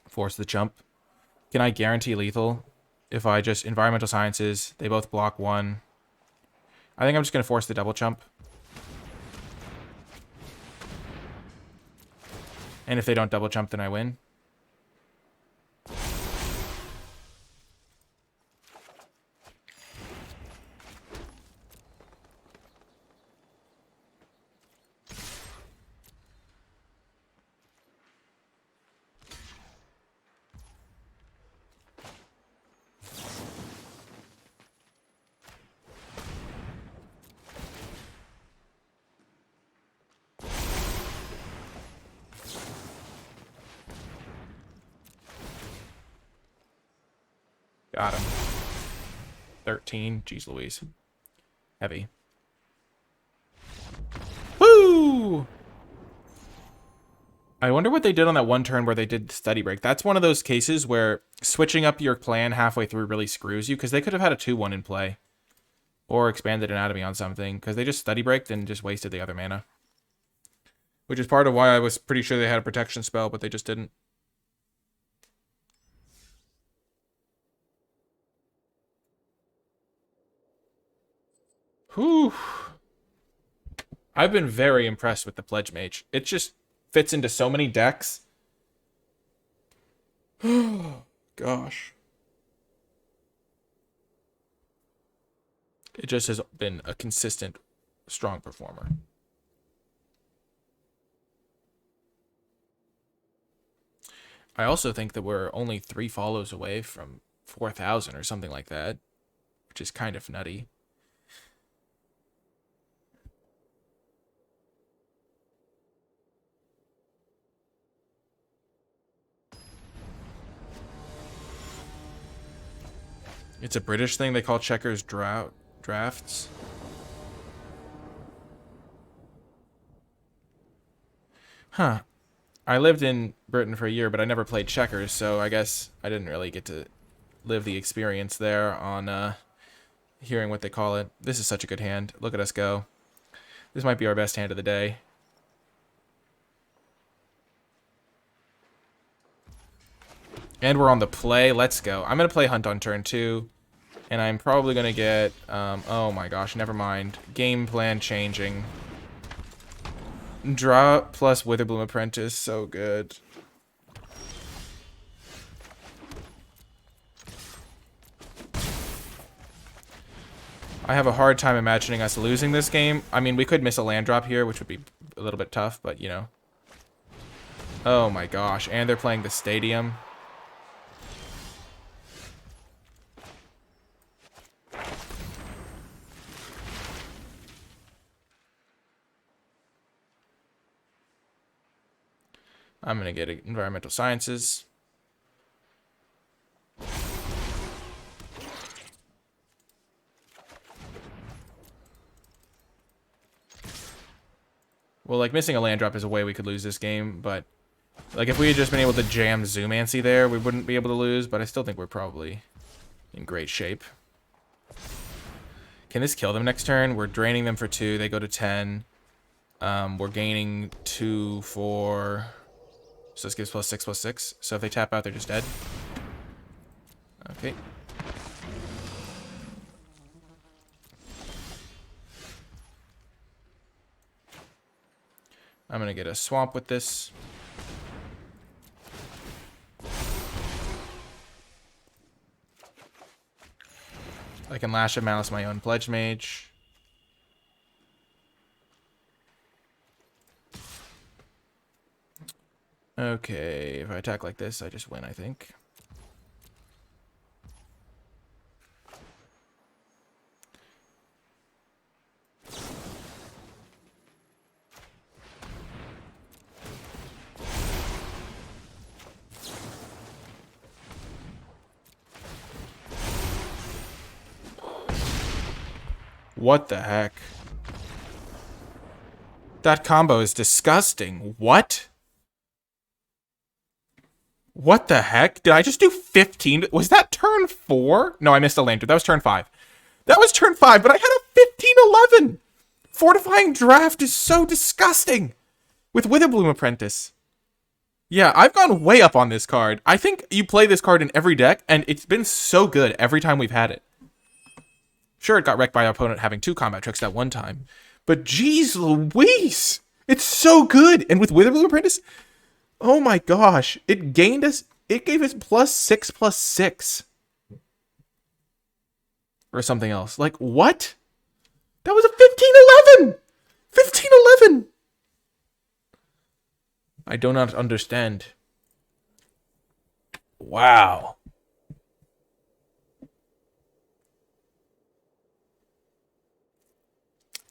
Force the jump. Can I guarantee lethal? If I just Environmental Sciences, they both block 1. I think I'm just going to force the double jump. And if they don't double jump, then I win. Got him. 13. Jeez Louise. Heavy. Woo! I wonder what they did on that one turn where they did study break. That's one of those cases where switching up your plan halfway through really screws you, because they could have had a 2-1 in play. Or expanded anatomy on something, because they just study braked and just wasted the other mana. Which is part of why I was pretty sure they had a protection spell, but they just didn't. Whew. I've been very impressed with the Pledge Mage. It just fits into so many decks. Gosh. It just has been a consistent, strong performer. I also think that we're only 3 follows away from 4,000 or something like that, which is kind of nutty. It's a British thing. They call checkers drafts. Huh. I lived in Britain for a year, but I never played checkers, so I guess I didn't really get to live the experience there on hearing what they call it. This is such a good hand. Look at us go. This might be our best hand of the day. And we're on the play. Let's go. I'm going to play Hunt on turn 2. And I'm probably going to get... oh my gosh, never mind. Game plan changing. Draw plus Witherbloom Apprentice. So good. I have a hard time imagining us losing this game. I mean, we could miss a land drop here, which would be a little bit tough, but you know. Oh my gosh. And they're playing the stadium. I'm going to get Environmental Sciences. Well, like, missing a land drop is a way we could lose this game, but... like, if we had just been able to jam Zoomancy there, we wouldn't be able to lose, but I still think we're probably in great shape. Can this kill them next turn? We're draining them for 2. They go to 10. We're gaining 2 for... So this gives +6/+6. So if they tap out, they're just dead. Okay. I'm going to get a swamp with this. I can Lash of Malice my own Pledge Mage. Okay, if I attack like this, I just win, I think. What the heck? That combo is disgusting. What? What the heck? Did I just do 15? Was that turn 4? No, I missed a lantern. That was turn 5. That was turn 5, but I had a 15-11. Fortifying Draft is so disgusting. With Witherbloom Apprentice. Yeah, I've gone way up on this card. I think you play this card in every deck, and it's been so good every time we've had it. Sure, it got wrecked by our opponent having 2 combat tricks that one time. But geez Louise! It's so good! And with Witherbloom Apprentice, oh my gosh. It gave us +6/+6. Or something else. Like, what? That was a 15-11! 15-11! I do not understand. Wow.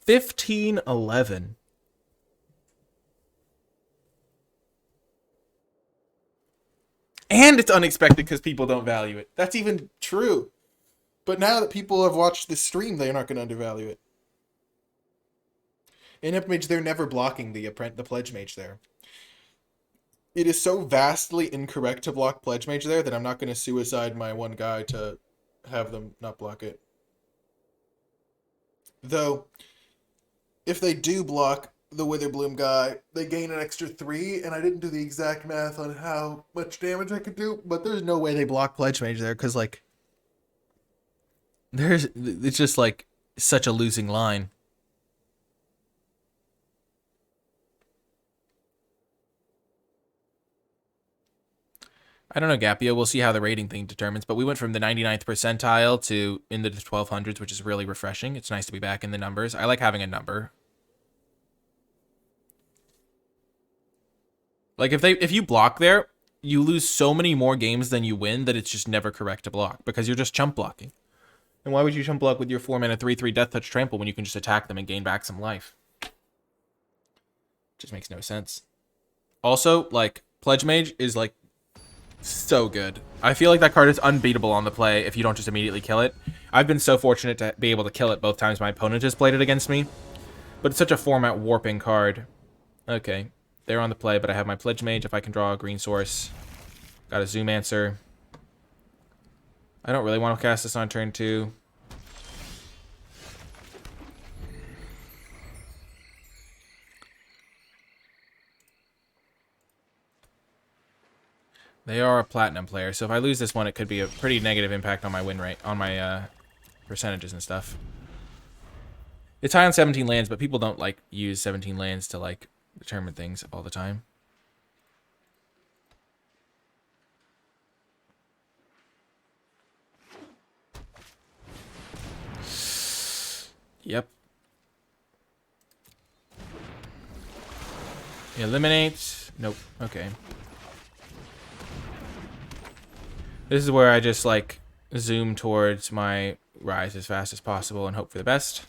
$15.11. And it's unexpected because people don't value it. That's even true. But now that people have watched this stream, they're not going to undervalue it. In Mage, they're never blocking the Pledge Mage there. It is so vastly incorrect to block Pledge Mage there that I'm not going to suicide my one guy to have them not block it. Though, if they do block the Witherbloom guy, they gain an extra 3, and I didn't do the exact math on how much damage I could do, but there's no way they block Pledge Mage there, because, like, it's just, like, such a losing line. I don't know, Gapio. We'll see how the rating thing determines, but we went from the 99th percentile to into the 1200s, which is really refreshing. It's nice to be back in the numbers. I like having a number. Like, if you block there, you lose so many more games than you win that it's just never correct to block, because you're just chump blocking. And why would you chump block with your 4-mana 3/3 Death Touch Trample when you can just attack them and gain back some life? Just makes no sense. Also, like, Pledge Mage is, like, so good. I feel like that card is unbeatable on the play if you don't just immediately kill it. I've been so fortunate to be able to kill it both times my opponent has played it against me. But it's such a format warping card. Okay. They're on the play, but I have my Pledge Mage if I can draw a green source. Got a Zoomancer. I don't really want to cast this on turn 2. They are a platinum player, so if I lose this one, it could be a pretty negative impact on my win rate, on my percentages and stuff. It's high on 17 lands, but people don't like use 17 lands to like determine things all the time. Yep. Eliminate. Nope. Okay. This is where I just, like, zoom towards my rise as fast as possible and hope for the best.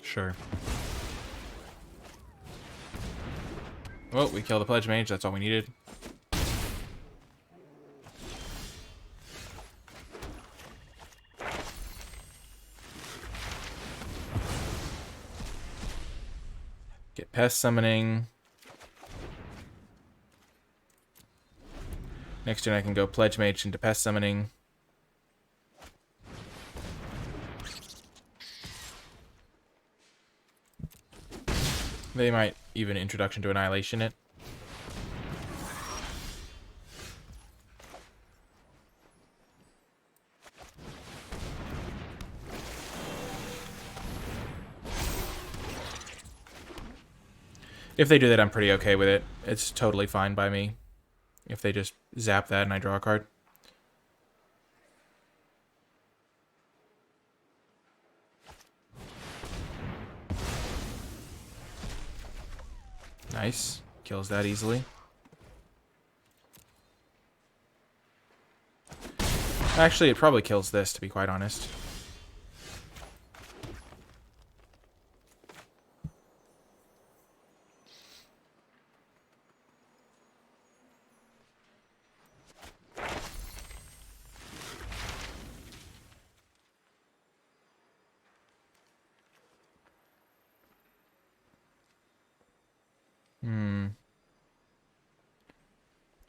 Sure. Oh, we killed the Pledge Mage. That's all we needed. Get Pest Summoning. Next turn I can go Pledge Mage into Pest Summoning. They might even Introduction to Annihilation it. If they do that, I'm pretty okay with it. It's totally fine by me. If they just zap that and I draw a card. Nice. Kills that easily. Actually, it probably kills this, to be quite honest.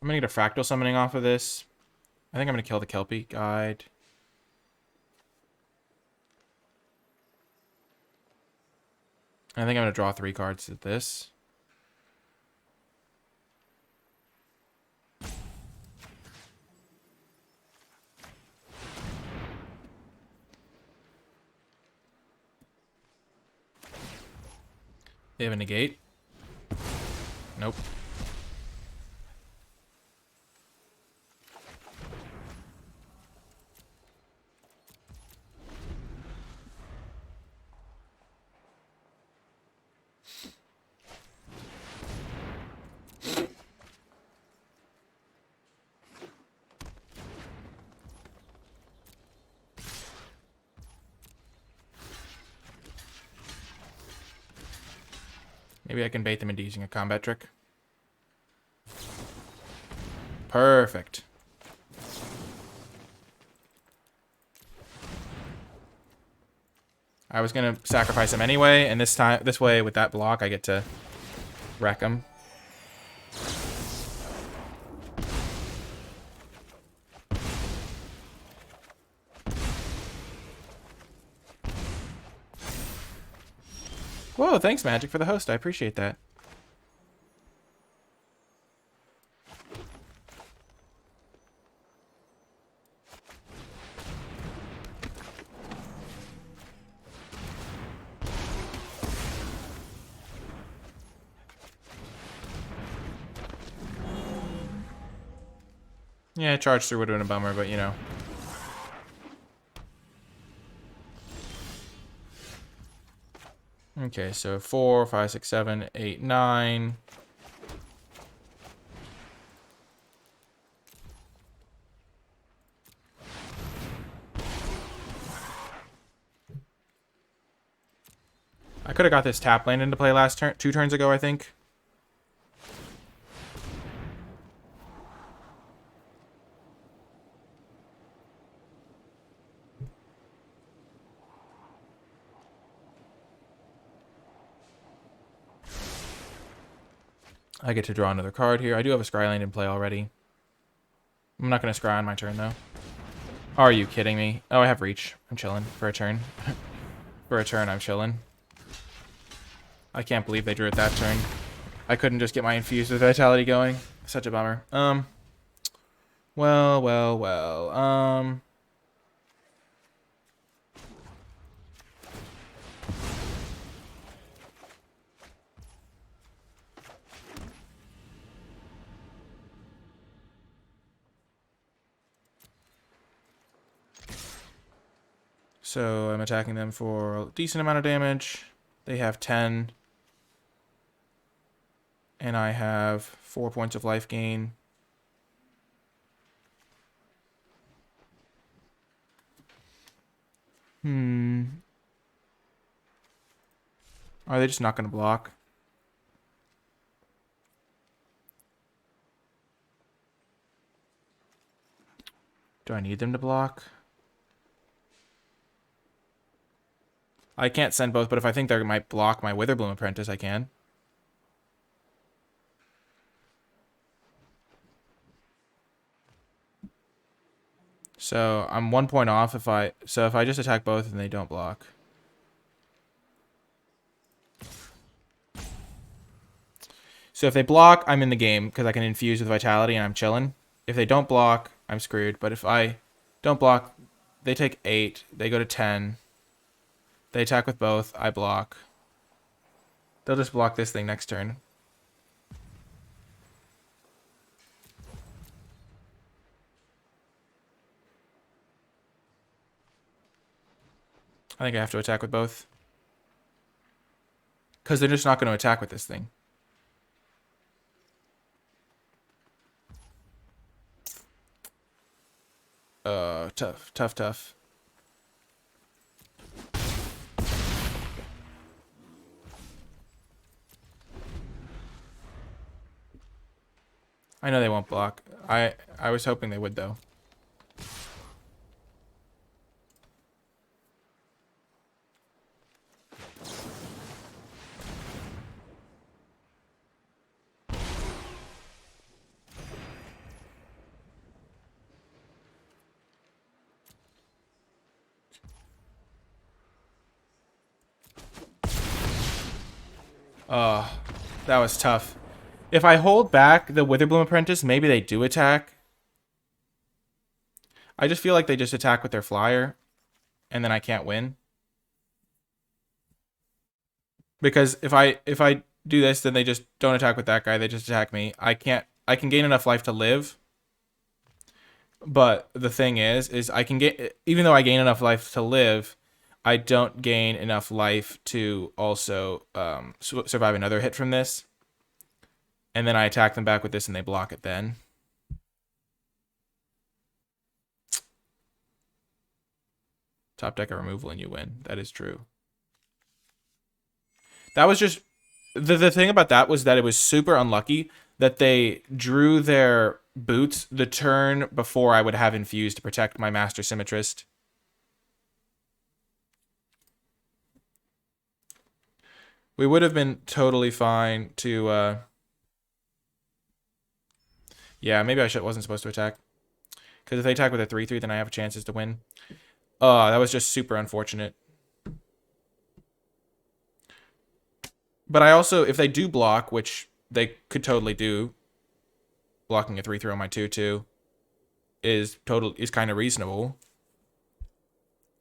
I'm gonna get a Fractal Summoning off of this. I think I'm gonna kill the Kelpie Guide. I think I'm gonna draw 3 cards at this. They have a negate. Nope. Maybe I can bait them into using a combat trick. Perfect. I was gonna sacrifice him anyway, and this way with that block, I get to wreck him. Whoa, thanks, Magic, for the host. I appreciate that. Yeah, charge through would have been a bummer, but you know. Okay, so 4, 5, 6, 7, 8, 9. I could have got this tap land into play last turn, 2 turns ago, I think. I get to draw another card here. I do have a Scryland in play already. I'm not going to scry on my turn, though. Are you kidding me? Oh, I have reach. I'm chilling for a turn. For a turn, I'm chilling. I can't believe they drew it that turn. I couldn't just get my Infused with Vitality going. Such a bummer. Well. So I'm attacking them for a decent amount of damage. They have 10. And I have 4 points of life gain. Are they just not going to block? Do I need them to block? I can't send both, but if I think they might block my Witherbloom Apprentice, I can. So I'm 1 point off if I just attack both and they don't block. So if they block, I'm in the game because I can infuse with Vitality and I'm chilling. If they don't block, I'm screwed. But if I don't block, they take 8. They go to 10. They attack with both. I block. They'll just block this thing next turn. I think I have to attack with both. Because they're just not going to attack with this thing. Tough. I know they won't block. I was hoping they would, though. That was tough. If I hold back the Witherbloom Apprentice, maybe they do attack. I just feel like they just attack with their flyer, and then I can't win. Because if I do this, then they just don't attack with that guy. They just attack me. I can gain enough life to live. But the thing is I can get, even though I gain enough life to live, I don't gain enough life to also survive another hit from this. And then I attack them back with this and they block it then. Top deck a removal and you win. That is true. That was just... The thing about that was that it was super unlucky that they drew their boots the turn before I would have infused to protect my Master Symmetrist. We would have been totally fine to... Yeah, maybe I wasn't supposed to attack. Because if they attack with a 3-3, then I have chances to win. That was just super unfortunate. But I also, if they do block, which they could totally do, blocking a 3-3 on my 2-2 is kind of reasonable.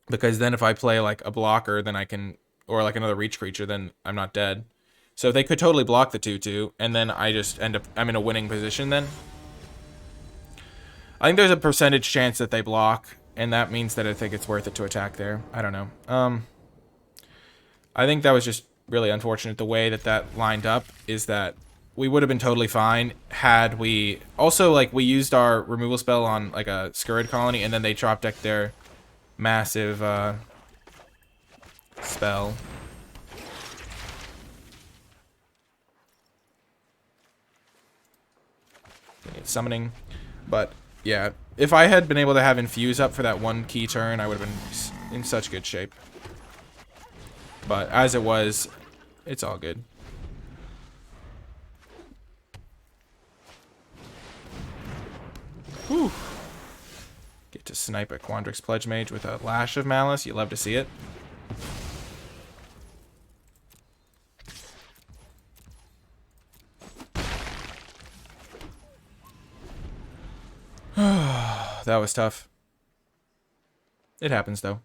Because then if I play like a blocker, then I can, or like another reach creature, then I'm not dead. So they could totally block the 2-2, and then I just end up, I'm in a winning position then. I think there's a percentage chance that they block, and that means that I think it's worth it to attack there. I don't know. I think that was just really unfortunate. The way that lined up is that we would have been totally fine had we... Also, like, we used our removal spell on, like, a Scurrid colony, and then they drop decked their massive, spell. Summoning. But, yeah. If I had been able to have Infuse up for that one key turn, I would have been in such good shape. But, as it was, it's all good. Whew. Get to snipe a Quandrix Pledge Mage with a Lash of Malice. You love to see it. That was tough. It happens, though.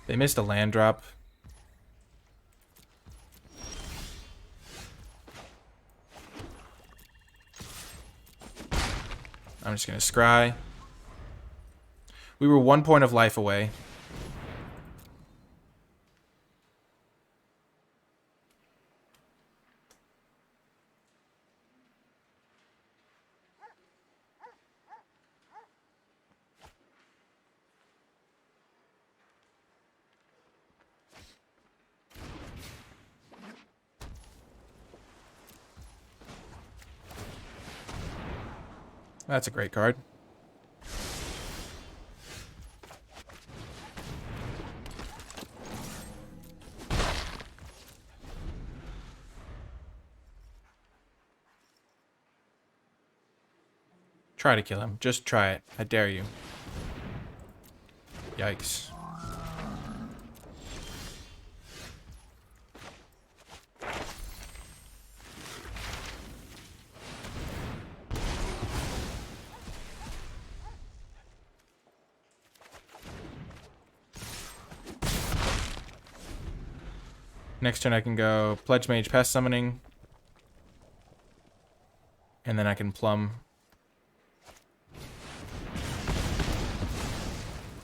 They missed a land drop. I'm just going to scry. We were 1 point of life away. That's a great card. Try to kill him. Just try it. I dare you. Yikes. Next turn I can go Pledge Mage Pest Summoning. And then I can Plum.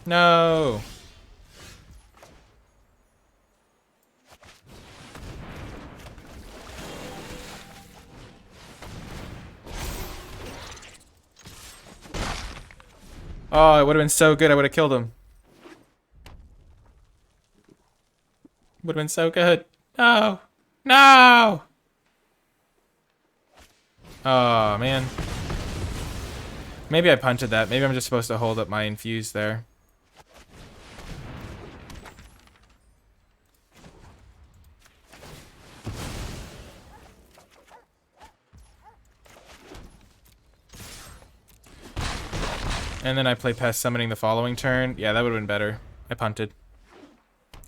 No! Oh, it would have been so good. I would have killed him. Would have been so good. No! No! Oh, man. Maybe I punted that. Maybe I'm just supposed to hold up my infuse there. And then I play Pest Summoning the following turn. Yeah, that would have been better. I punted.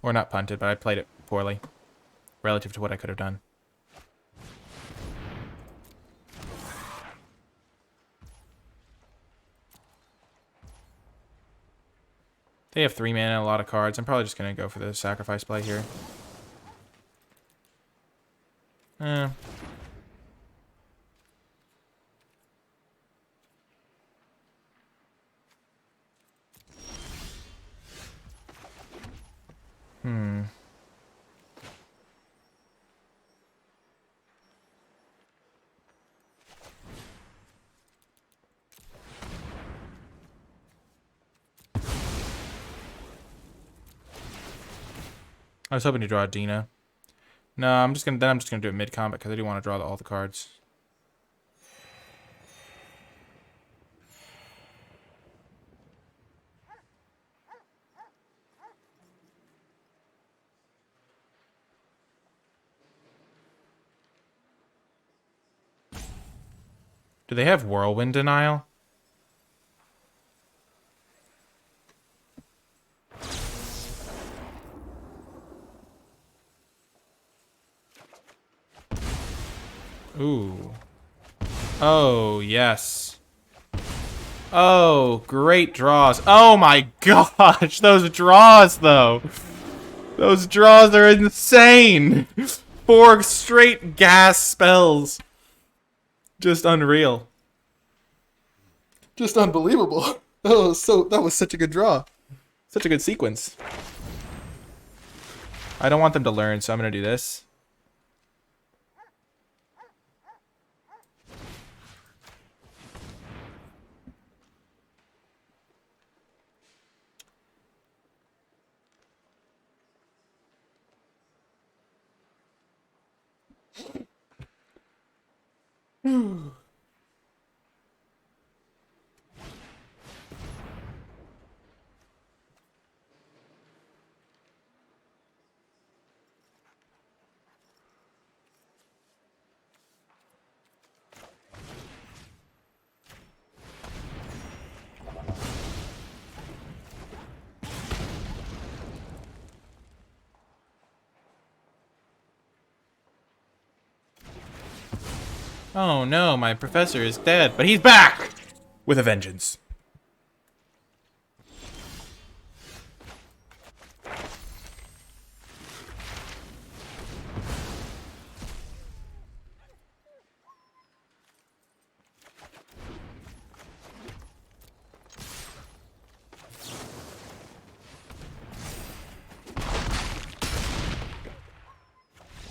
Or not punted, but I played it poorly. Relative to what I could have done. They have 3 mana, a lot of cards. I'm probably just going to go for the sacrifice play here. I was hoping to draw a Dina. No, I'm just gonna do it mid combat because I do want to draw all the cards. Do they have Whirlwind Denial? Ooh. Oh, yes. Oh, great draws. Oh my gosh, those draws, though. Those draws are insane. 4 straight gas spells. Just unreal. Just unbelievable. Oh, that was such a good draw. Such a good sequence. I don't want them to learn, so I'm going to do this. Oh no, my professor is dead, but he's back! With a vengeance.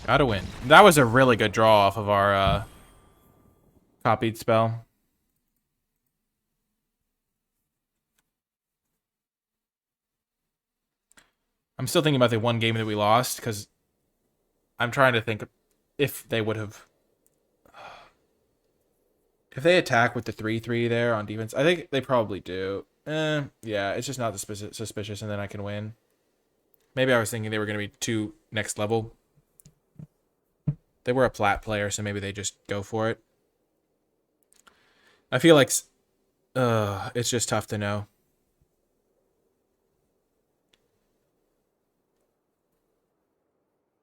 Gotta win. That was a really good draw off of our copied spell. I'm still thinking about the one game that we lost, because I'm trying to think if they would have... If they attack with the 3/3 there on defense, I think they probably do. Yeah, it's just not suspicious, and then I can win. Maybe I was thinking they were going to be too next level. They were a plat player, so maybe they just go for it. I feel like it's just tough to know.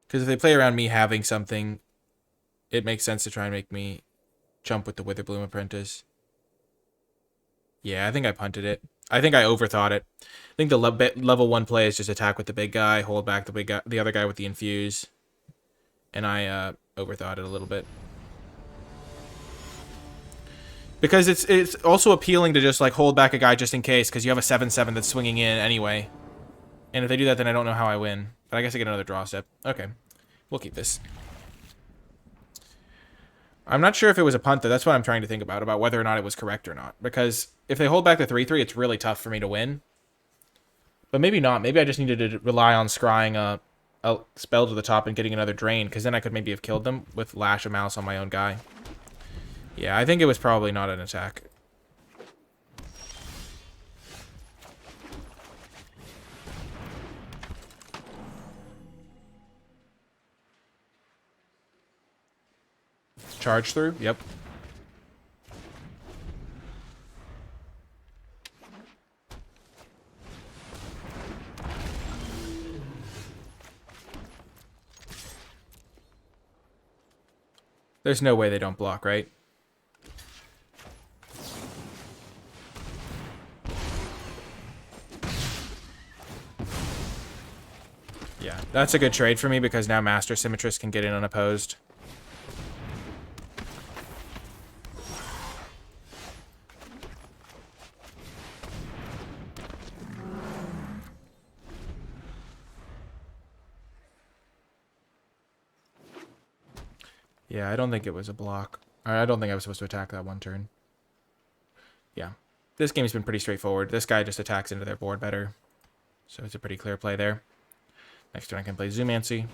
Because if they play around me having something, it makes sense to try and make me jump with the Witherbloom Apprentice. Yeah, I think I punted it. I think I overthought it. I think the level 1 play is just attack with the big guy, hold back the big guy, the other guy with the infuse. And I overthought it a little bit. Because it's also appealing to just like hold back a guy just in case, because you have a 7/7 that's swinging in anyway. And if they do that, then I don't know how I win. But I guess I get another draw step. Okay, we'll keep this. I'm not sure if it was a punt, though. That's what I'm trying to think about whether or not it was correct or not. Because if they hold back the 3/3, it's really tough for me to win. But maybe not. Maybe I just needed to rely on scrying a spell to the top and getting another drain, because then I could maybe have killed them with Lash of Malice on my own guy. Yeah, I think it was probably not an attack. Charge through? Yep. There's no way they don't block, right? Yeah, that's a good trade for me because now Master Symmetrist can get in unopposed. Yeah, I don't think it was a block. I don't think I was supposed to attack that one turn. Yeah. This game's been pretty straightforward. This guy just attacks into their board better. So it's a pretty clear play there. Next turn I can play Zoomancy.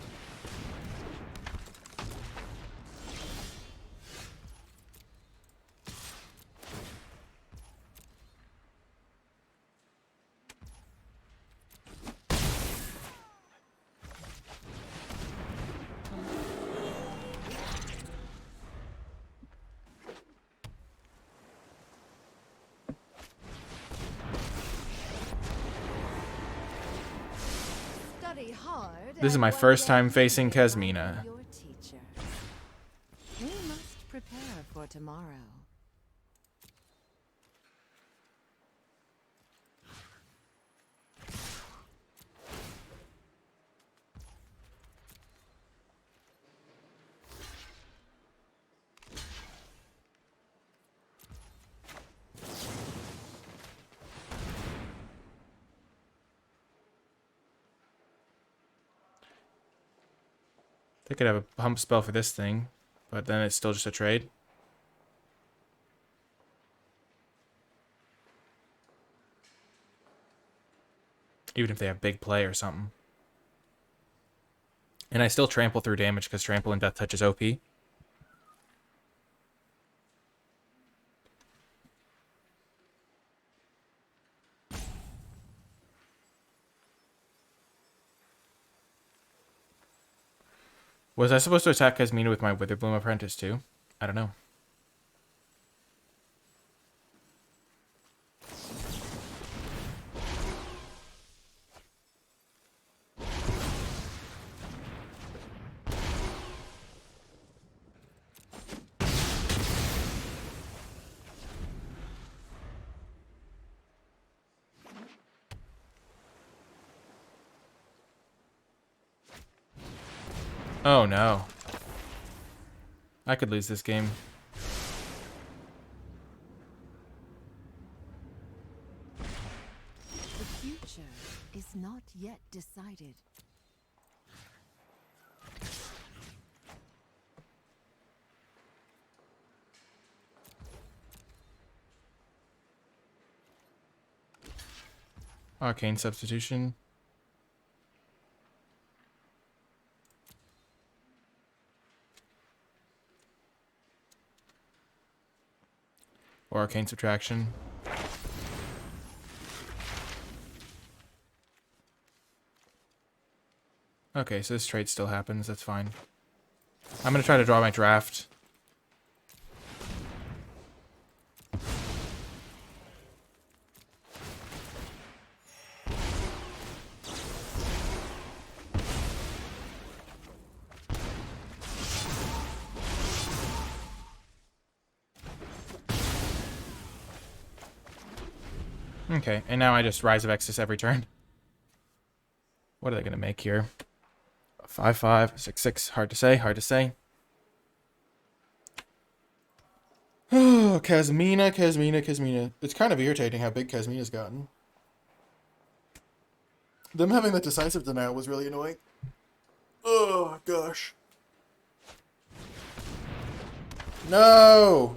This is my first time facing Kasmina. We must prepare for tomorrow. They could have a pump spell for this thing, but then it's still just a trade. Even if they have big play or something. And I still trample through damage because trample and death touch is OP. Was I supposed to attack Kasmina with my Witherbloom Apprentice too? I don't know. Oh no. I could lose this game. The future is not yet decided. Arcane substitution. Or arcane subtraction. Okay, so this trade still happens. That's fine. I'm going to try to draw my draft. Okay, and now I just Rise of Exodus every turn. What are they going to make here? 5/5, 6/6. Hard to say, hard to say. Oh, Kasmina. It's kind of irritating how big Kasmina's gotten. Them having that decisive denial was really annoying. Oh, gosh. No!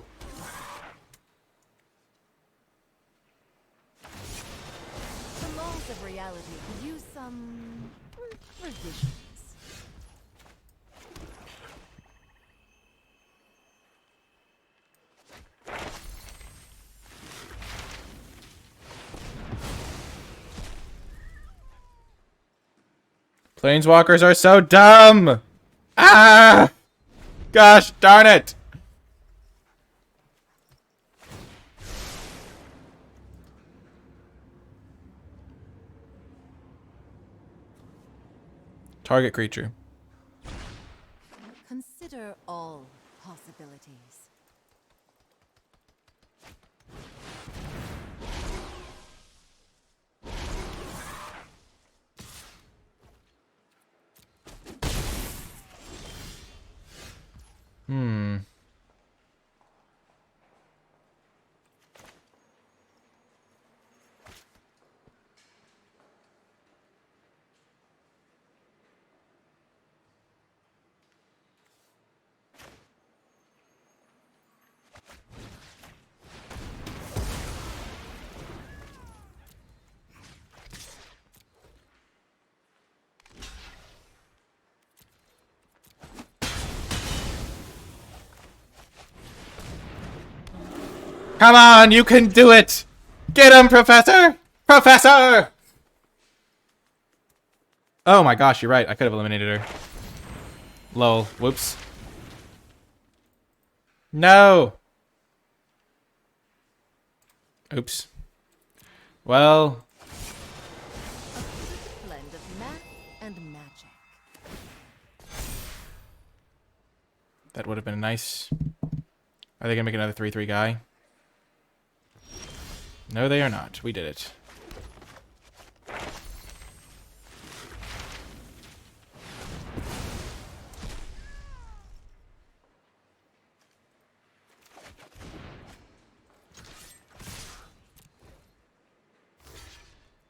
The laws of reality could use some revisions. Planeswalkers are so dumb! Ah! Gosh darn it! Target creature. Consider all possibilities. Hmm. Come on, you can do it! Get him, Professor! Professor! Oh my gosh, you're right. I could have eliminated her. Lol. Whoops. No! Oops. Well... A perfect blend of math and magic. That would have been nice. Are they gonna make another 3/3 guy? No, they are not. We did it.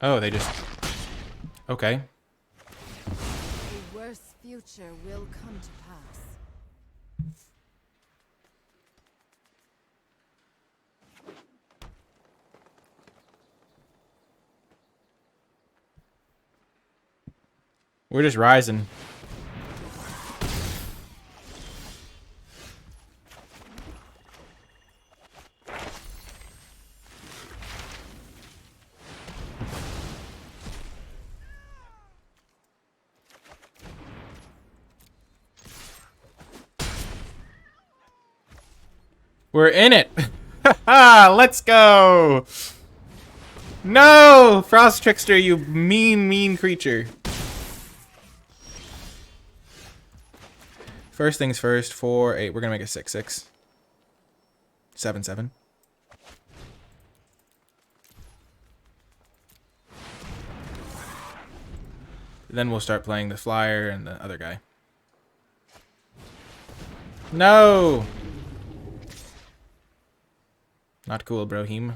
Oh, they just... Okay. A worse future will come to pass. We're just rising. We're in it! Haha! Let's go! No! Frost Trickster, you mean creature. First things first, 4/8. We're gonna make it 6/6. 7/7. Then we'll start playing the flyer and the other guy. No! Not cool, Brohim.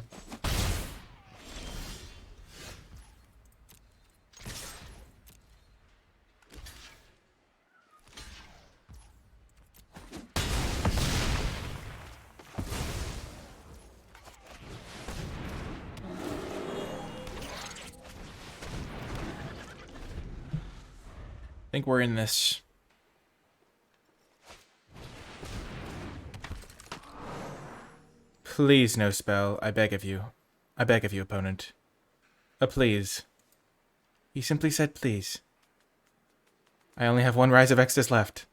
I think we're in this. Please, no spell. I beg of you. I beg of you, opponent. A please. He simply said please. I only have one Rise of Exodus left.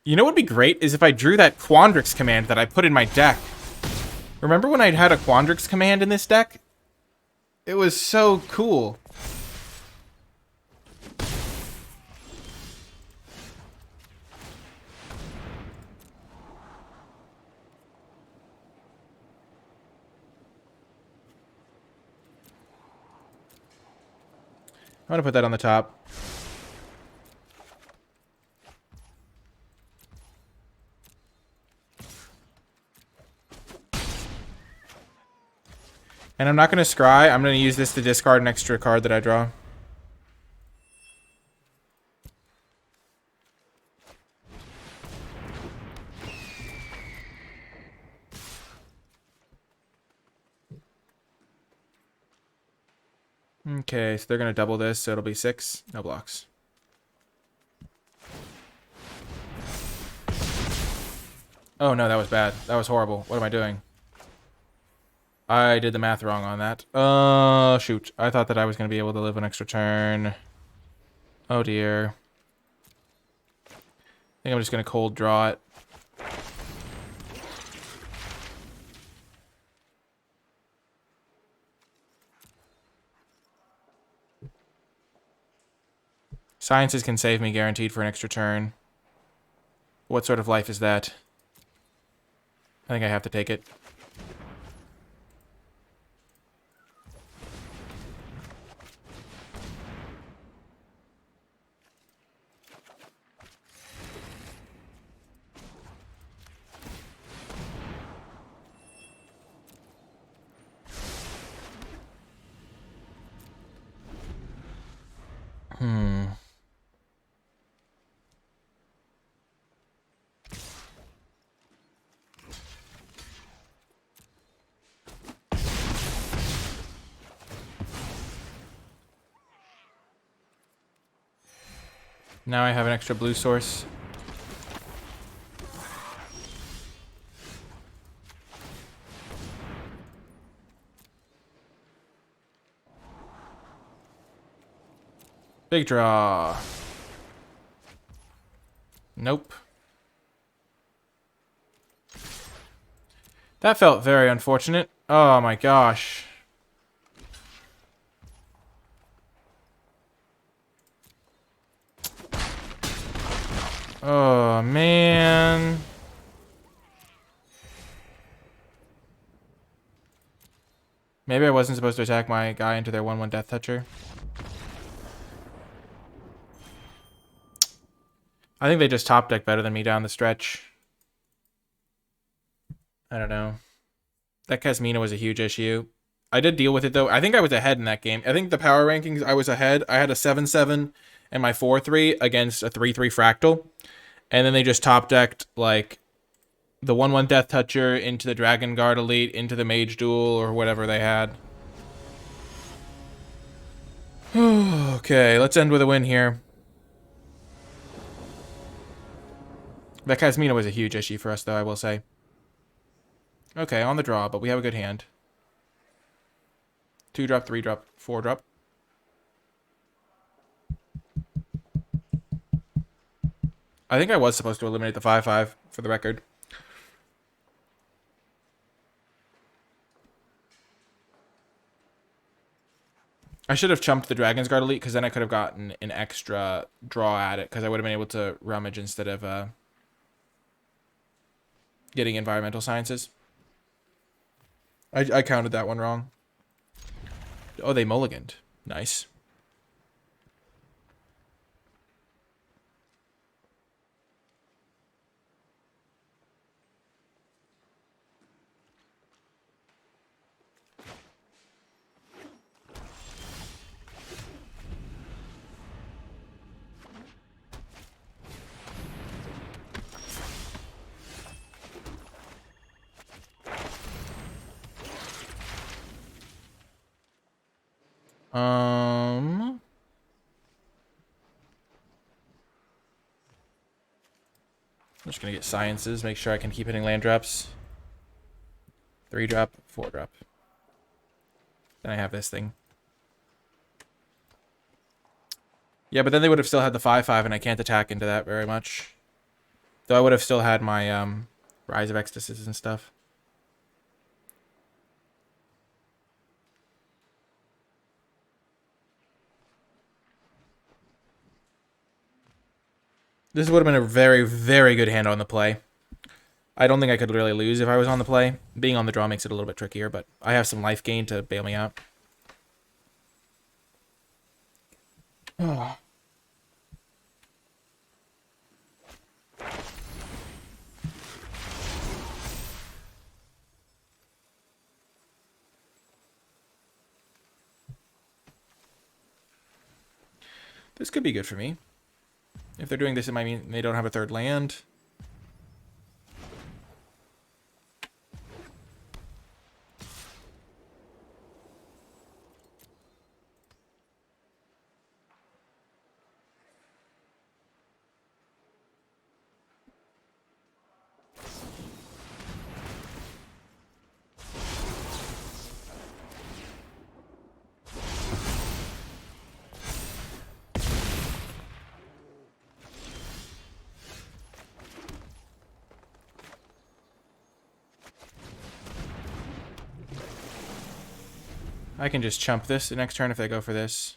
You know what would be great is if I drew that Quandrix command that I put in my deck. Remember when I had a Quandrix command in this deck? It was so cool. I'm gonna put that on the top. And I'm not gonna scry. I'm gonna use this to discard an extra card that I draw. Okay, so they're gonna double this, so it'll be 6. No blocks. Oh no, that was bad. That was horrible. What am I doing? I did the math wrong on that. Shoot. I thought that I was gonna be able to live an extra turn. Oh dear. I think I'm just gonna cold draw it. Sciences can save me guaranteed for an extra turn. What sort of life is that? I think I have to take it. Now I have an extra blue source. Big draw. Nope. That felt very unfortunate. Oh my gosh. Oh man. Maybe I wasn't supposed to attack my guy into their 1/1 Death Toucher. I think they just top deck better than me down the stretch. I don't know. That Casmina was a huge issue. I did deal with it though. I think I was ahead in that game. I think the power rankings, I was ahead. I had a 7/7 and my 4/3 against a 3/3 Fractal. And then they just top decked like the 1/1 Death Toucher into the Dragon Guard Elite, into the Mage Duel, or whatever they had. Okay, let's end with a win here. That Casmina was a huge issue for us, though, I will say. Okay, on the draw, but we have a good hand. 2-drop, 3-drop, 4-drop. I think I was supposed to eliminate the 5/5, for the record. I should have chumped the Dragon's Guard Elite, because then I could have gotten an extra draw at it, because I would have been able to rummage instead of getting environmental sciences. I counted that one wrong. Oh, they mulliganed. Nice. I'm just gonna get sciences, make sure I can keep hitting land drops. 3-drop, 4-drop. Then I have this thing. Yeah, but then they would have still had the 5/5, and I can't attack into that very much. Though I would have still had my Rise of Ecstasies and stuff. This would have been a very, very good hand on the play. I don't think I could really lose if I was on the play. Being on the draw makes it a little bit trickier, but I have some life gain to bail me out. Oh. This could be good for me. If they're doing this, it might mean they don't have a third land. I can just chump this the next turn if they go for this.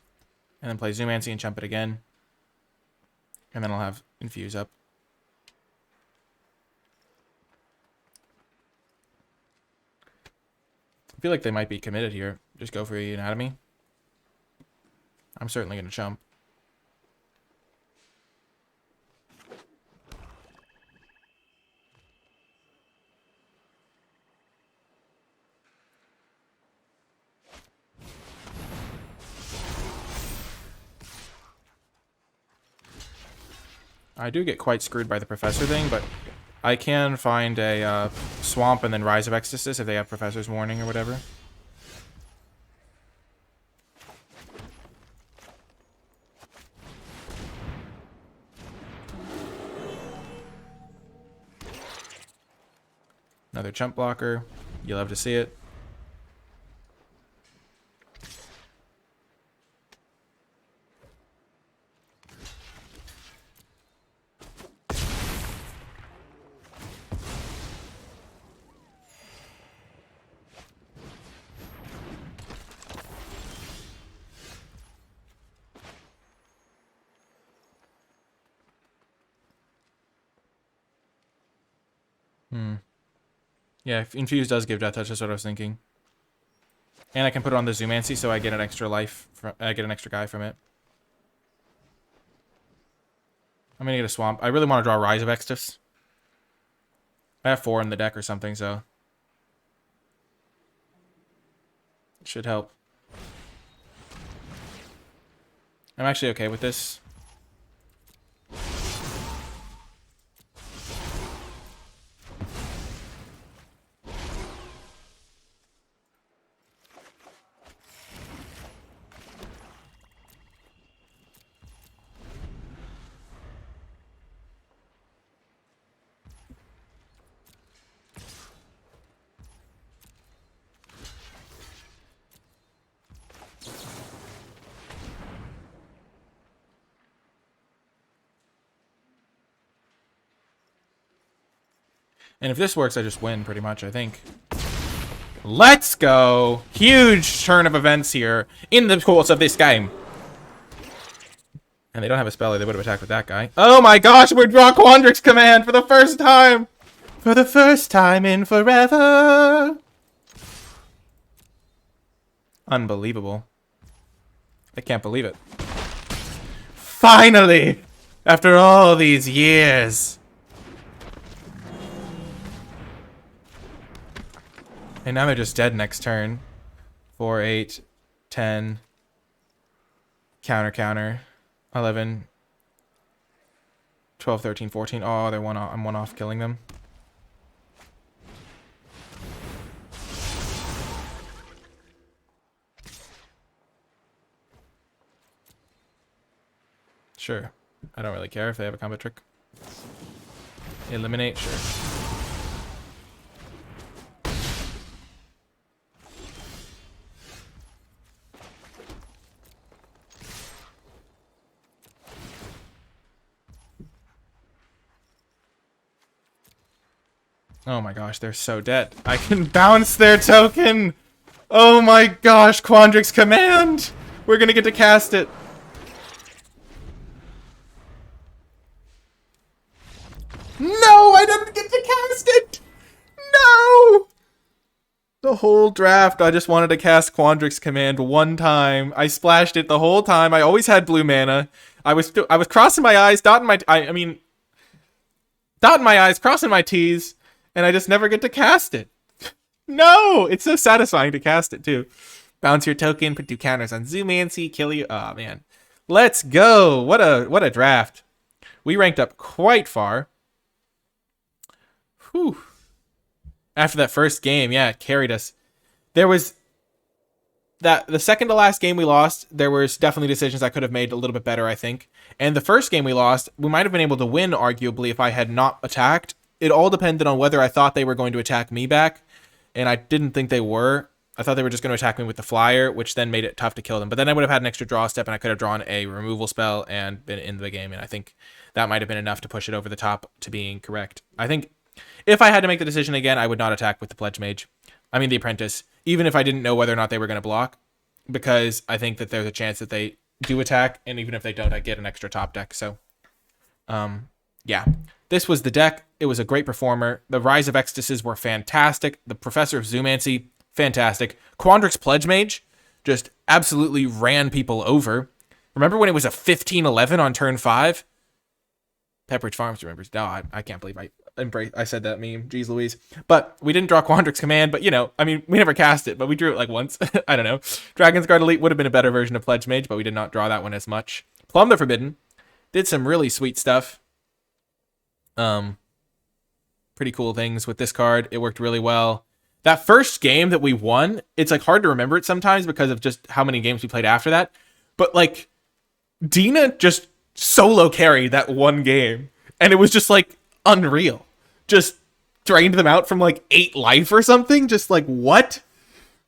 And then play Zoomancy and chump it again. And then I'll have Infuse up. I feel like they might be committed here. Just go for the Anatomy. I'm certainly going to chump. I do get quite screwed by the Professor thing, but I can find a Swamp and then Rise of Ecstasis if they have Professor's Warning or whatever. Another chump blocker. You love to see it. Yeah, Infuse does give Death Touch, that's what I was thinking. And I can put it on the Zoomancy, so I get an extra life. I get an extra guy from it. I'm gonna get a Swamp. I really want to draw Rise of Extus. I have 4 in the deck or something, so it should help. I'm actually okay with this. And if this works, I just win, pretty much, I think. Let's go! Huge turn of events here in the course of this game. And they don't have a spell, they would have attacked with that guy. Oh my gosh, we're draw Quandrix Command for the first time! For the first time in forever! Unbelievable. I can't believe it. Finally! After all these years! And now they're just dead next turn. 4, 8, 10. Counter. 11. 12, 13, 14. Oh, they're I'm one off killing them. Sure. I don't really care if they have a combat trick. Eliminate, sure. Oh my gosh, they're so dead. I can bounce their token! Oh my gosh, Quandrix Command! We're gonna get to cast it. No, I didn't get to cast it! No! The whole draft, I just wanted to cast Quandrix Command one time. I splashed it the whole time. I always had blue mana. I was crossing my eyes, dotting my eyes, crossing my T's, and I just never get to cast it. No, it's so satisfying to cast it too. Bounce your token, put 2 counters on Zoomancy, kill you. Oh man, let's go! What a draft. We ranked up quite far. Whew. After that first game, yeah, it carried us. There was the second to last game we lost, there was definitely decisions I could have made a little bit better, I think. And the first game we lost, we might have been able to win, arguably, if I had not attacked. It all depended on whether I thought they were going to attack me back, and I didn't think they were. I thought they were just going to attack me with the flyer, which then made it tough to kill them. But then I would have had an extra draw step, and I could have drawn a removal spell and been in the game, and I think that might have been enough to push it over the top to being correct. I think if I had to make the decision again, I would not attack with the Pledge Mage. I mean, the Apprentice. Even if I didn't know whether or not they were going to block. Because I think that there's a chance that they do attack. And even if they don't, I get an extra top deck. So, yeah. This was the deck. It was a great performer. The Rise of Ecstasies were fantastic. The Professor of Zoomancy, fantastic. Quandrix Pledge Mage just absolutely ran people over. Remember when it was a 15-11 on turn 5? Pepperidge Farms remembers. No, I can't believe I said that meme. Jeez Louise. But we didn't draw Quandrix Command, but I mean, we never cast it, but we drew it like once. I don't know. Dragon's Guard Elite would have been a better version of Pledge Mage, but we did not draw that one as much. Plum the Forbidden did some really sweet stuff. Pretty cool things with this card. It worked really well. That first game that we won, it's like hard to remember it sometimes because of just how many games we played after that. But like Dina just solo carried that one game, and it was just like unreal. Just drained them out from like 8 life or something. Just like, what?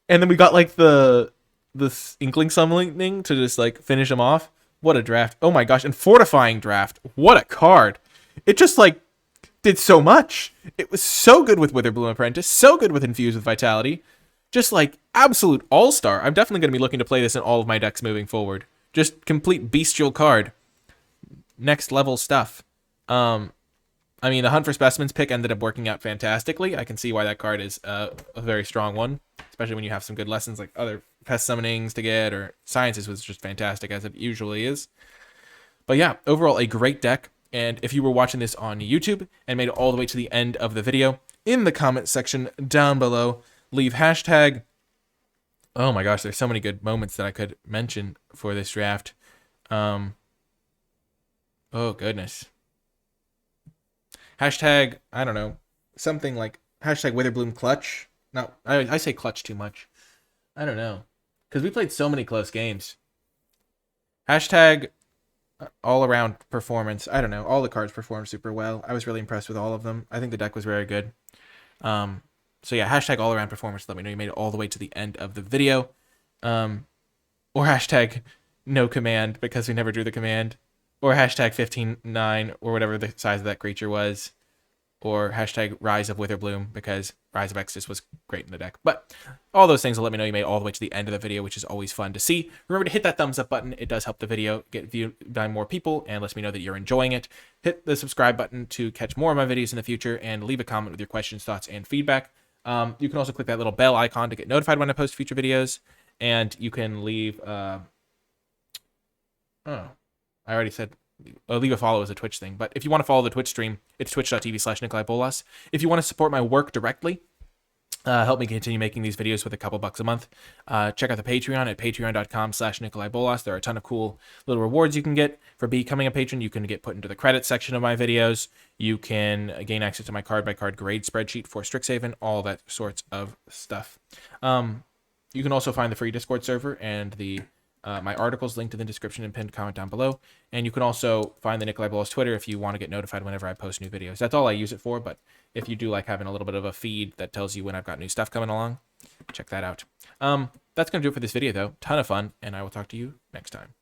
And then we got like the Inkling Summoning to just like finish them off. What a draft. Oh my gosh. And Fortifying Draft. What a card. It just like did so much. It was so good with Witherbloom Apprentice. So good with Infused with Vitality. Just like absolute all-star. I'm definitely going to be looking to play this in all of my decks moving forward. Just complete bestial card. Next level stuff. I mean, the Hunt for Specimens pick ended up working out fantastically. I can see why that card is a very strong one, especially when you have some good lessons like other pest summonings to get, or Sciences was just fantastic as it usually is. But yeah, overall a great deck. And if you were watching this on YouTube and made it all the way to the end of the video, in the comment section down below, leave hashtag. Oh my gosh, there's so many good moments that I could mention for this draft. Oh goodness. Hashtag, I don't know, something like hashtag Witherbloom Clutch. No, I say clutch too much. I don't know. Because we played so many close games. Hashtag all around performance. I don't know. All the cards performed super well. I was really impressed with all of them. I think the deck was very good. So yeah, hashtag all around performance. Let me know you made it all the way to the end of the video. Or hashtag no command because we never drew the command. Or hashtag 15-9 or whatever the size of that creature was. Or hashtag Rise of Witherbloom because Rise of Exodus was great in the deck. But all those things will let me know you made all the way to the end of the video, which is always fun to see. Remember to hit that thumbs up button. It does help the video get viewed by more people and lets me know that you're enjoying it. Hit the subscribe button to catch more of my videos in the future and leave a comment with your questions, thoughts, and feedback. You can also click that little bell icon to get notified when I post future videos. And you can leave... I already said... leave a follow as a Twitch thing. But if you want to follow the Twitch stream, it's twitch.tv/NicolaiBolas. If you want to support my work directly, help me continue making these videos with a couple bucks a month, check out the Patreon at patreon.com/NicolaiBolas. There are a ton of cool little rewards you can get for becoming a patron. You can get put into the credits section of my videos. You can gain access to my card-by-card grade spreadsheet for Strixhaven, all that sorts of stuff. You can also find the free Discord server and my articles linked in the description and pinned comment down below. And you can also find the NicolaiBolas Twitter if you want to get notified whenever I post new videos. That's all I use it for, but if you do like having a little bit of a feed that tells you when I've got new stuff coming along, check that out. That's going to do it for this video, though. Ton of fun, and I will talk to you next time.